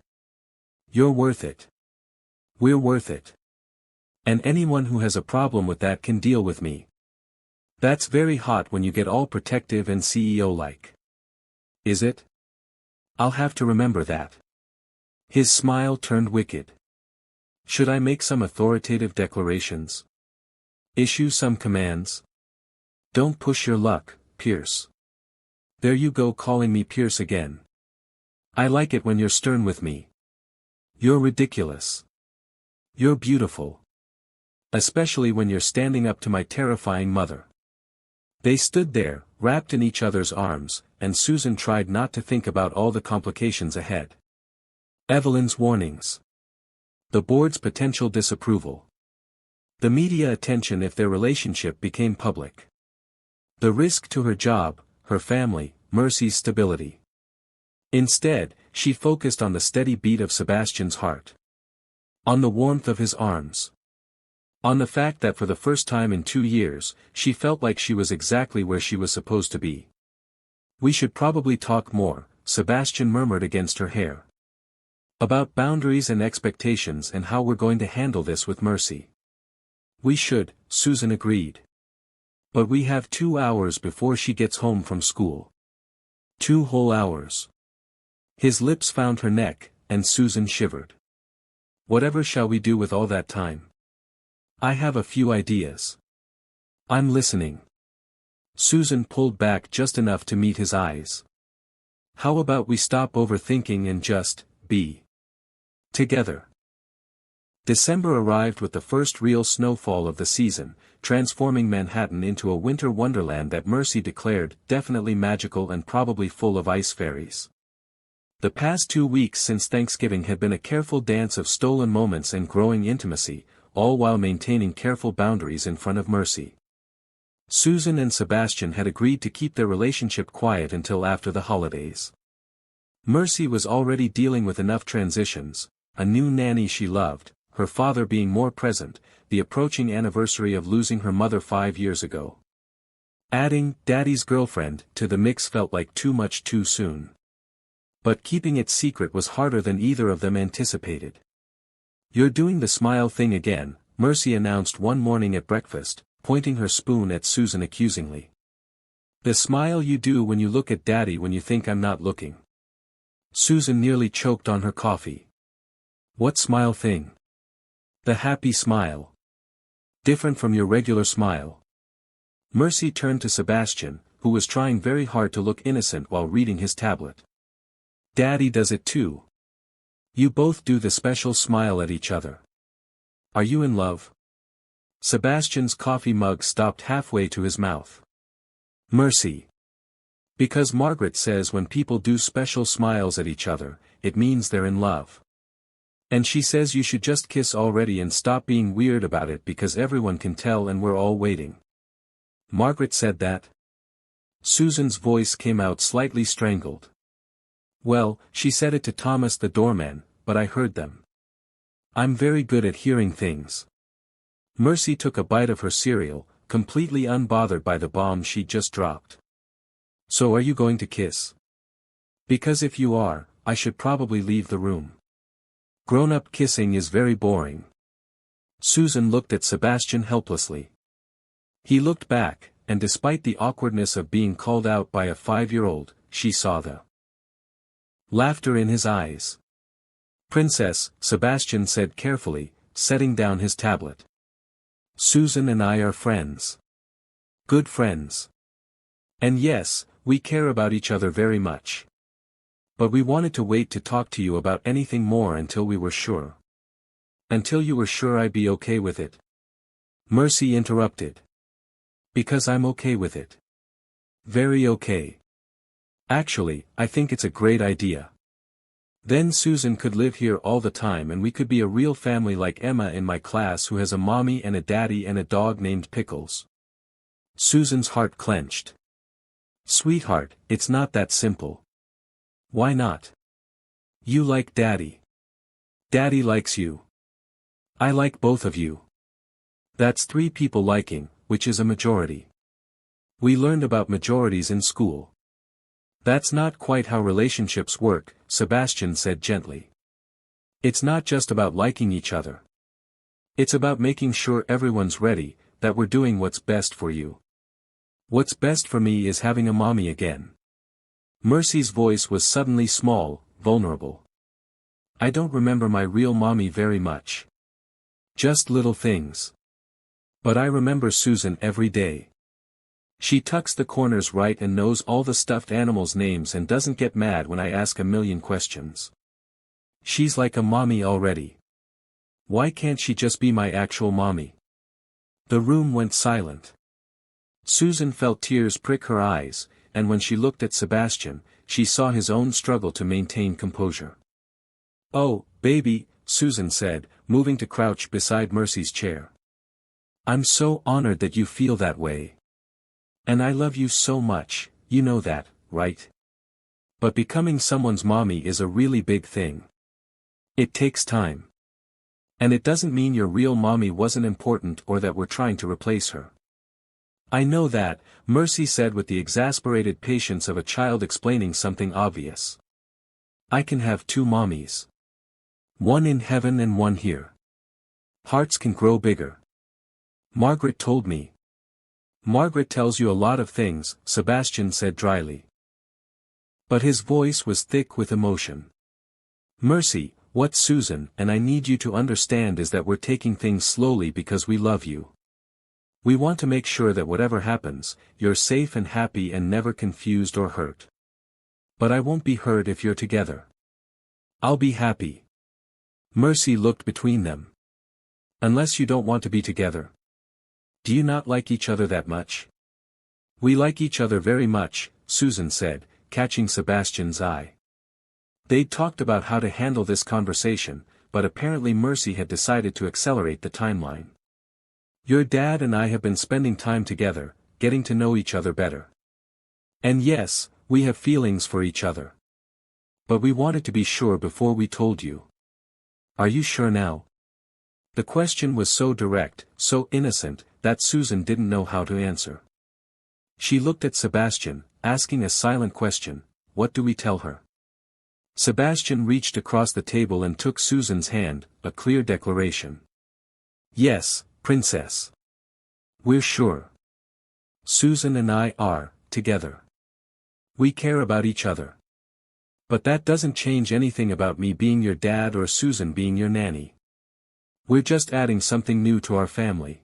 You're worth it. We're worth it. And anyone who has a problem with that can deal with me. That's very hot when you get all protective and CEO-like. Is it? I'll have to remember that. His smile turned wicked. Should I make some authoritative declarations? Issue some commands? Don't push your luck, Pierce. There you go calling me Pierce again. I like it when you're stern with me. You're ridiculous. You're beautiful. Especially when you're standing up to my terrifying mother. They stood there, wrapped in each other's arms, and Susan tried not to think about all the complications ahead. Evelyn's warnings. The board's potential disapproval. The media attention if their relationship became public. The risk to her job, her family, Mercy's stability. Instead, she focused on the steady beat of Sebastian's heart. On the warmth of his arms. On the fact that for the first time in 2 years, she felt like she was exactly where she was supposed to be. We should probably talk more, Sebastian murmured against her hair. About boundaries and expectations and how we're going to handle this with Mercy. We should, Susan agreed. But we have 2 hours before she gets home from school. 2 whole hours. His lips found her neck, and Susan shivered. Whatever shall we do with all that time? I have a few ideas. I'm listening. Susan pulled back just enough to meet his eyes. How about we stop overthinking and just be together? December arrived with the first real snowfall of the season, transforming Manhattan into a winter wonderland that Mercy declared definitely magical and probably full of ice fairies. The past 2 weeks since Thanksgiving had been a careful dance of stolen moments and growing intimacy, all while maintaining careful boundaries in front of Mercy. Susan and Sebastian had agreed to keep their relationship quiet until after the holidays. Mercy was already dealing with enough transitions, a new nanny she loved, her father being more present, the approaching anniversary of losing her mother 5 years ago. Adding "Daddy's girlfriend" to the mix felt like too much too soon. But keeping it secret was harder than either of them anticipated. "You're doing the smile thing again," Mercy announced one morning at breakfast, pointing her spoon at Susan accusingly. "The smile you do when you look at Daddy when you think I'm not looking." Susan nearly choked on her coffee. "What smile thing?" "The happy smile. Different from your regular smile." Mercy turned to Sebastian, who was trying very hard to look innocent while reading his tablet. "Daddy does it too. You both do the special smile at each other. Are you in love?" Sebastian's coffee mug stopped halfway to his mouth. "Mercy. Because Margaret says when people do special smiles at each other, it means they're in love. And she says you should just kiss already and stop being weird about it because everyone can tell and we're all waiting." "Margaret said that?" Susan's voice came out slightly strangled. "Well, she said it to Thomas the doorman, but I heard them. I'm very good at hearing things." Mercy took a bite of her cereal, completely unbothered by the bomb she'd just dropped. "So are you going to kiss? Because if you are, I should probably leave the room. Grown-up kissing is very boring." Susan looked at Sebastian helplessly. He looked back, and despite the awkwardness of being called out by a 5-year-old, she saw the laughter in his eyes. "Princess," Sebastian said carefully, setting down his tablet. "Susan and I are friends. Good friends. And yes, we care about each other very much. But we wanted to wait to talk to you about anything more until we were sure." "Until you were sure I'd be okay with it?" Mercy interrupted. "Because I'm okay with it. Very okay. Actually, I think it's a great idea. Then Susan could live here all the time and we could be a real family like Emma in my class who has a mommy and a daddy and a dog named Pickles." Susan's heart clenched. "Sweetheart, it's not that simple." "Why not?" "You like Daddy. Daddy likes you. I like both of you. That's 3 people liking, which is a majority. We learned about majorities in school." "That's not quite how relationships work," Sebastian said gently. "It's not just about liking each other. It's about making sure everyone's ready, that we're doing what's best for you. What's best for me is having a mommy again." Mercy's voice was suddenly small, vulnerable. "I don't remember my real mommy very much. Just little things. But I remember Susan every day. She tucks the corners right and knows all the stuffed animals' names and doesn't get mad when I ask a million questions. She's like a mommy already. Why can't she just be my actual mommy?" The room went silent. Susan felt tears prick her eyes, and when she looked at Sebastian, she saw his own struggle to maintain composure. "Oh, baby," Susan said, moving to crouch beside Mercy's chair. "I'm so honored that you feel that way. And I love you so much, you know that, right? But becoming someone's mommy is a really big thing. It takes time. And it doesn't mean your real mommy wasn't important or that we're trying to replace her." "I know that," Mercy said with the exasperated patience of a child explaining something obvious. "I can have 2 mommies. One in heaven and one here. Hearts can grow bigger. Margaret told me." "Margaret tells you a lot of things," Sebastian said dryly. But his voice was thick with emotion. "Mercy, what Susan and I need you to understand is that we're taking things slowly because we love you. We want to make sure that whatever happens, you're safe and happy and never confused or hurt. But I won't be hurt if you're together. I'll be happy." Mercy looked between them. "Unless you don't want to be together. Do you not like each other that much?" "We like each other very much," Susan said, catching Sebastian's eye. They'd talked about how to handle this conversation, but apparently Mercy had decided to accelerate the timeline. "Your dad and I have been spending time together, getting to know each other better. And yes, we have feelings for each other. But we wanted to be sure before we told you. Are you sure now?" The question was so direct, so innocent, that Susan didn't know how to answer. She looked at Sebastian, asking a silent question, what do we tell her? Sebastian reached across the table and took Susan's hand, a clear declaration. Yes, princess. We're sure. Susan and I are, together. We care about each other. But that doesn't change anything about me being your dad or Susan being your nanny. We're just adding something new to our family.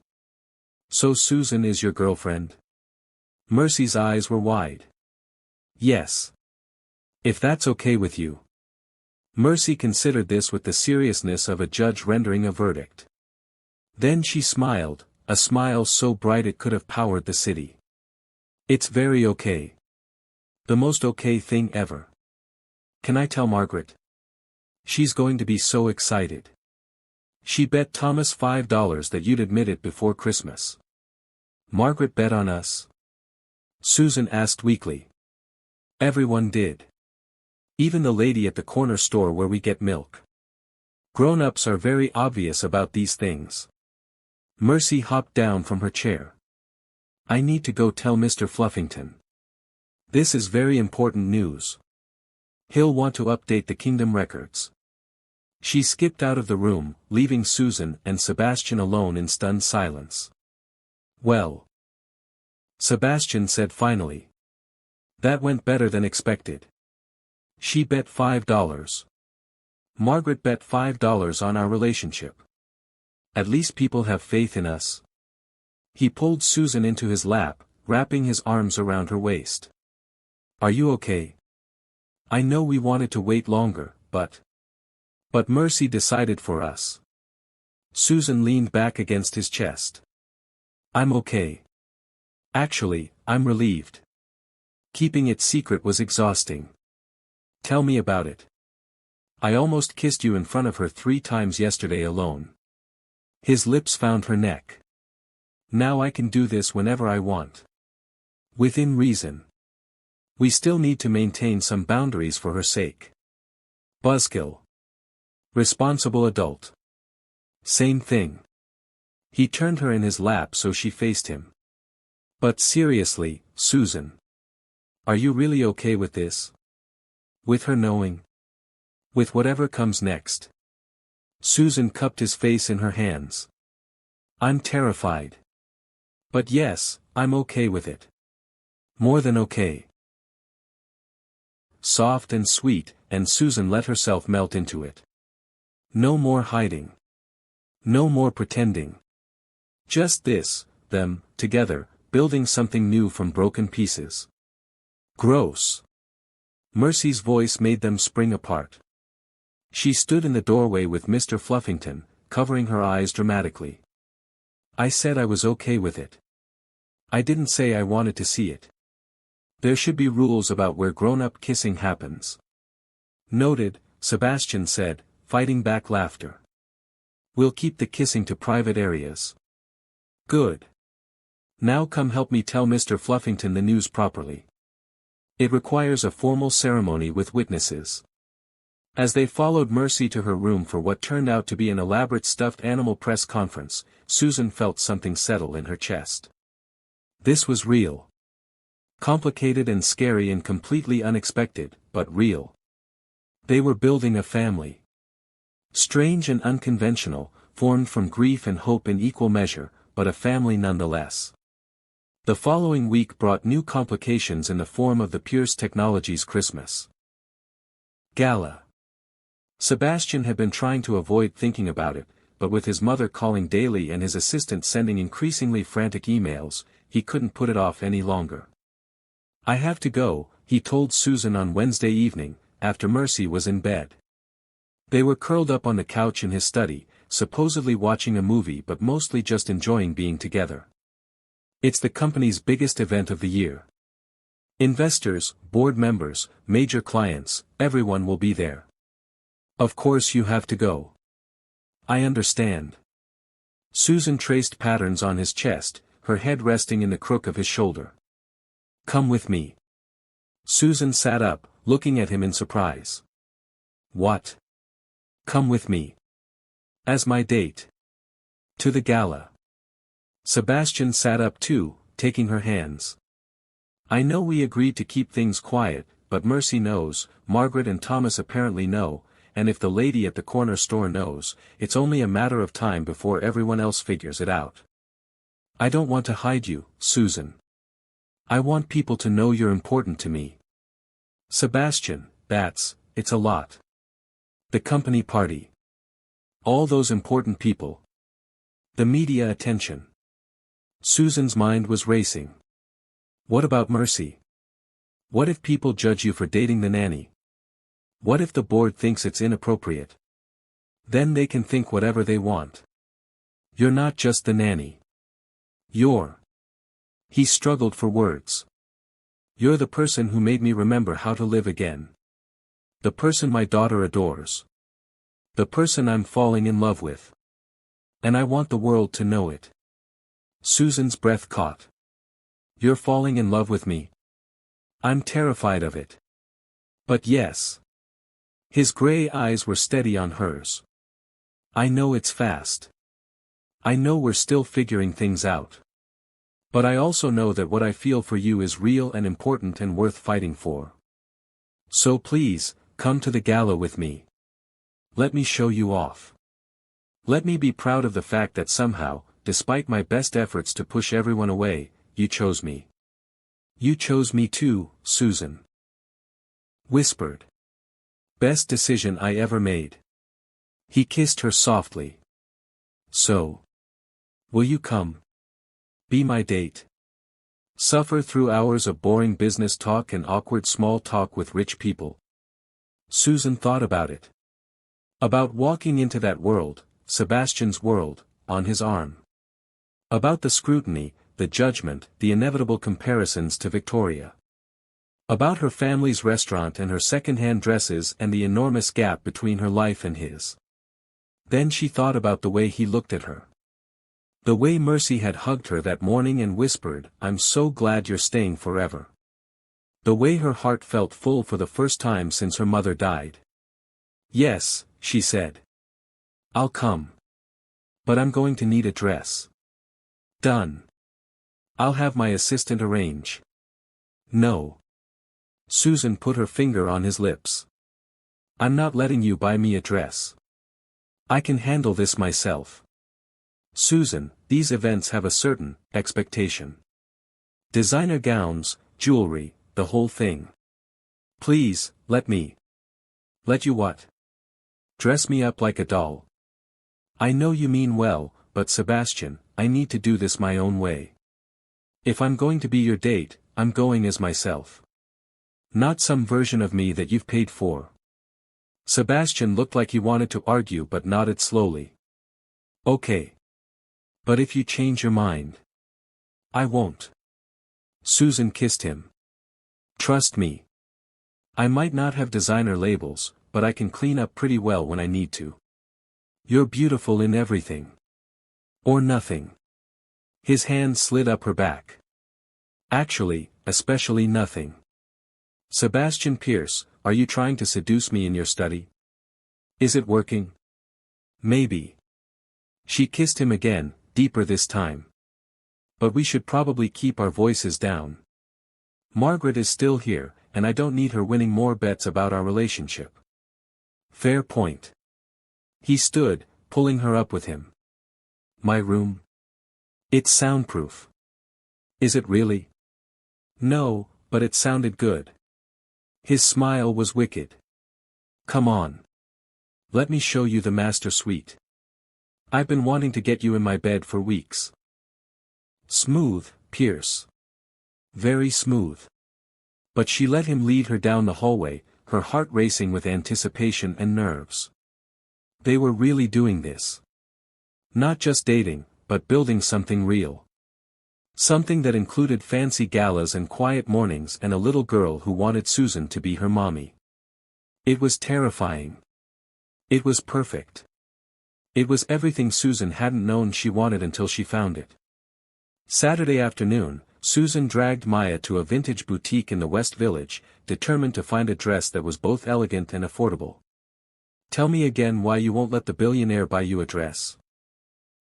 So Susan is your girlfriend? Mercy's eyes were wide. Yes. If that's okay with you. Mercy considered this with the seriousness of a judge rendering a verdict. Then she smiled, a smile so bright it could have powered the city. It's very okay. The most okay thing ever. Can I tell Margaret? She's going to be so excited. She bet Thomas $5 that you'd admit it before Christmas. Margaret bet on us? Susan asked weakly. Everyone did. Even the lady at the corner store where we get milk. Grown-ups are very obvious about these things. Mercy hopped down from her chair. I need to go tell Mr. Fluffington. This is very important news. He'll want to update the kingdom records. She skipped out of the room, leaving Susan and Sebastian alone in stunned silence. Well. Sebastian said finally. That went better than expected. She bet $5. Margaret bet $5 on our relationship. At least people have faith in us. He pulled Susan into his lap, wrapping his arms around her waist. Are you okay? I know we wanted to wait longer, but Mercy decided for us. Susan leaned back against his chest. I'm okay. Actually, I'm relieved. Keeping it secret was exhausting. Tell me about it. I almost kissed you in front of her 3 times yesterday alone. His lips found her neck. Now I can do this whenever I want. Within reason. We still need to maintain some boundaries for her sake. Buzzkill. Responsible adult. Same thing. He turned her in his lap so she faced him. But seriously, Susan. Are you really okay with this? With her knowing? With whatever comes next? Susan cupped his face in her hands. I'm terrified. But yes, I'm okay with it. More than okay. Soft and sweet, and Susan let herself melt into it. No more hiding. No more pretending. Just this, them, together, building something new from broken pieces. Gross. Mercy's voice made them spring apart. She stood in the doorway with Mr. Fluffington, covering her eyes dramatically. I said I was okay with it. I didn't say I wanted to see it. There should be rules about where grown-up kissing happens. Noted, Sebastian said, fighting back laughter. We'll keep the kissing to private areas. Good. Now come help me tell Mr. Fluffington the news properly. It requires a formal ceremony with witnesses. As they followed Mercy to her room for what turned out to be an elaborate stuffed animal press conference, Susan felt something settle in her chest. This was real. Complicated and scary and completely unexpected, but real. They were building a family. Strange and unconventional, formed from grief and hope in equal measure, but a family nonetheless. The following week brought new complications in the form of the Pierce Technologies Christmas Gala. Sebastian had been trying to avoid thinking about it, but with his mother calling daily and his assistant sending increasingly frantic emails, he couldn't put it off any longer. I have to go, he told Susan on Wednesday evening, after Mercy was in bed. They were curled up on the couch in his study, supposedly watching a movie but mostly just enjoying being together. It's the company's biggest event of the year. Investors, board members, major clients, everyone will be there. Of course you have to go. I understand. Susan traced patterns on his chest, her head resting in the crook of his shoulder. Come with me. Susan sat up, looking at him in surprise. What? Come with me. As my date. To the gala. Sebastian sat up too, taking her hands. I know we agreed to keep things quiet, but Mercy knows, Margaret and Thomas apparently know, and if the lady at the corner store knows, it's only a matter of time before everyone else figures it out. I don't want to hide you, Susan. I want people to know you're important to me. Sebastian, it's a lot. The company party. All those important people. The media attention. Susan's mind was racing. What about Mercy? What if people judge you for dating the nanny? What if the board thinks it's inappropriate? Then they can think whatever they want. You're not just the nanny. He struggled for words. You're the person who made me remember how to live again. The person my daughter adores. The person I'm falling in love with. And I want the world to know it. Susan's breath caught. You're falling in love with me? I'm terrified of it. But yes. His gray eyes were steady on hers. I know it's fast. I know we're still figuring things out. But I also know that what I feel for you is real and important and worth fighting for. So please, come to the gala with me. Let me show you off. Let me be proud of the fact that somehow, despite my best efforts to push everyone away, you chose me. You chose me too, Susan. Whispered. Best decision I ever made. He kissed her softly. So. Will you come? Be my date. Suffer through hours of boring business talk and awkward small talk with rich people. Susan thought about it. About walking into that world, Sebastian's world, on his arm. About the scrutiny, the judgment, the inevitable comparisons to Victoria. About her family's restaurant and her second-hand dresses and the enormous gap between her life and his. Then she thought about the way he looked at her. The way Mercy had hugged her that morning and whispered, "I'm so glad you're staying forever." The way her heart felt full for the first time since her mother died. Yes, she said. I'll come. But I'm going to need a dress. Done. I'll have my assistant arrange. No. Susan put her finger on his lips. I'm not letting you buy me a dress. I can handle this myself. Susan, these events have a certain expectation. Designer gowns, jewelry, the whole thing. Please, let me. Let you what? Dress me up like a doll. I know you mean well, but Sebastian, I need to do this my own way. If I'm going to be your date, I'm going as myself. Not some version of me that you've paid for. Sebastian looked like he wanted to argue but nodded slowly. Okay. But if you change your mind. I won't. Susan kissed him. Trust me. I might not have designer labels, but I can clean up pretty well when I need to. You're beautiful in everything. Or nothing. His hand slid up her back. Actually, especially nothing. Sebastian Pierce, are you trying to seduce me in your study? Is it working? Maybe. She kissed him again, deeper this time. But we should probably keep our voices down. Margaret is still here, and I don't need her winning more bets about our relationship. Fair point. He stood, pulling her up with him. My room? It's soundproof. Is it really? No, but it sounded good. His smile was wicked. Come on. Let me show you the master suite. I've been wanting to get you in my bed for weeks. Smooth, Pierce. Very smooth. But she let him lead her down the hallway, her heart racing with anticipation and nerves. They were really doing this. Not just dating, but building something real. Something that included fancy galas and quiet mornings and a little girl who wanted Susan to be her mommy. It was terrifying. It was perfect. It was everything Susan hadn't known she wanted until she found it. Saturday afternoon, Susan dragged Maya to a vintage boutique in the West Village, determined to find a dress that was both elegant and affordable. Tell me again why you won't let the billionaire buy you a dress.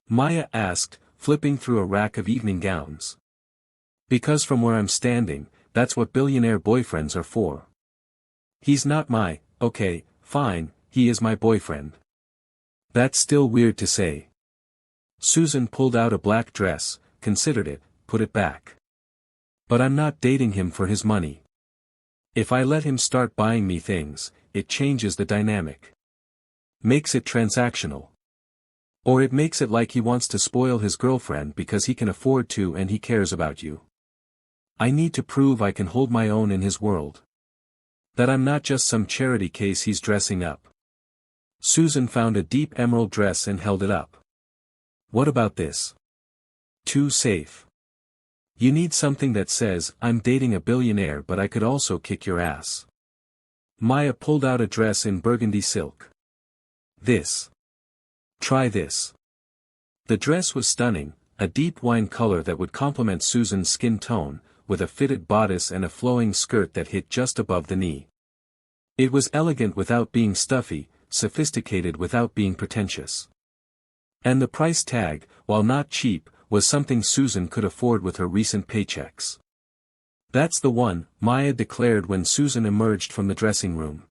Maya asked, flipping through a rack of evening gowns. Because from where I'm standing, that's what billionaire boyfriends are for. He's not okay, fine, he is my boyfriend. That's still weird to say. Susan pulled out a black dress, considered it, put it back. But I'm not dating him for his money. If I let him start buying me things, it changes the dynamic. Makes it transactional. Or it makes it like he wants to spoil his girlfriend because he can afford to and he cares about you. I need to prove I can hold my own in his world. That I'm not just some charity case he's dressing up. Susan found a deep emerald dress and held it up. What about this? Too safe. You need something that says, I'm dating a billionaire but I could also kick your ass. Maya pulled out a dress in burgundy silk. This. Try this. The dress was stunning, a deep wine color that would complement Susan's skin tone, with a fitted bodice and a flowing skirt that hit just above the knee. It was elegant without being stuffy, sophisticated without being pretentious. And the price tag, while not cheap, was something Susan could afford with her recent paychecks. That's the one, Maya declared when Susan emerged from the dressing room.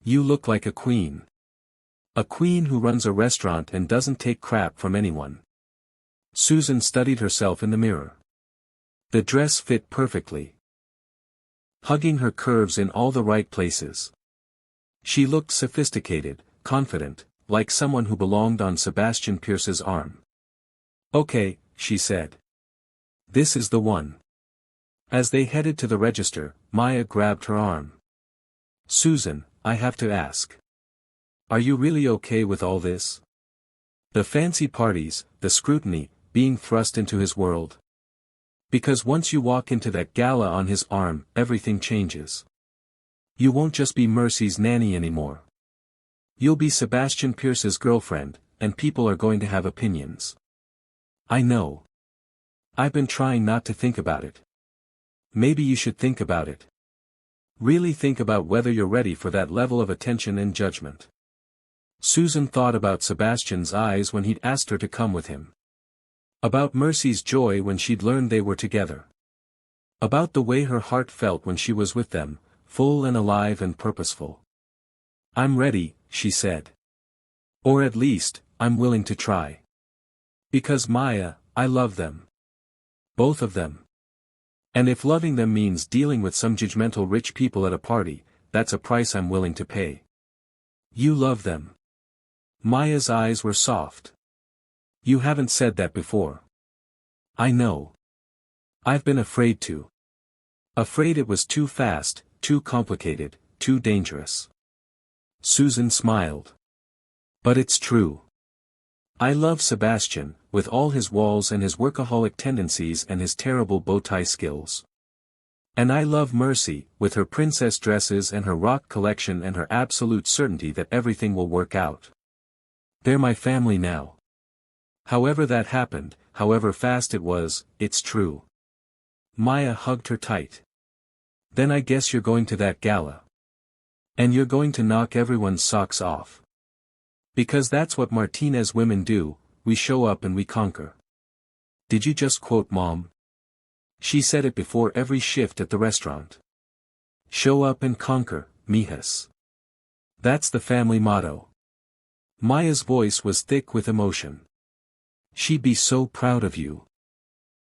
You look like a queen. A queen who runs a restaurant and doesn't take crap from anyone. Susan studied herself in the mirror. The dress fit perfectly, hugging her curves in all the right places. She looked sophisticated, confident, like someone who belonged on Sebastian Pierce's arm. Okay, she said. This is the one. As they headed to the register, Maya grabbed her arm. Susan, I have to ask. Are you really okay with all this? The fancy parties, the scrutiny, being thrust into his world. Because once you walk into that gala on his arm, everything changes. You won't just be Mercy's nanny anymore. You'll be Sebastian Pierce's girlfriend, and people are going to have opinions. I know. I've been trying not to think about it. Maybe you should think about it. Really think about whether you're ready for that level of attention and judgment. Susan thought about Sebastian's eyes when he'd asked her to come with him. About Mercy's joy when she'd learned they were together. About the way her heart felt when she was with them, full and alive and purposeful. I'm ready, she said. Or at least, I'm willing to try. Because Maya, I love them. Both of them. And if loving them means dealing with some judgmental rich people at a party, that's a price I'm willing to pay. You love them. Maya's eyes were soft. You haven't said that before. I know. I've been afraid to. Afraid it was too fast, too complicated, too dangerous. Susan smiled. But it's true. I love Sebastian, with all his walls and his workaholic tendencies and his terrible bow tie skills. And I love Mercy, with her princess dresses and her rock collection and her absolute certainty that everything will work out. They're my family now. However that happened, however fast it was, it's true. Maya hugged her tight. Then I guess you're going to that gala. And you're going to knock everyone's socks off. Because that's what Martinez women do, we show up and we conquer. Did you just quote Mom? She said it before every shift at the restaurant. Show up and conquer, mijas. That's the family motto. Maya's voice was thick with emotion. She'd be so proud of you.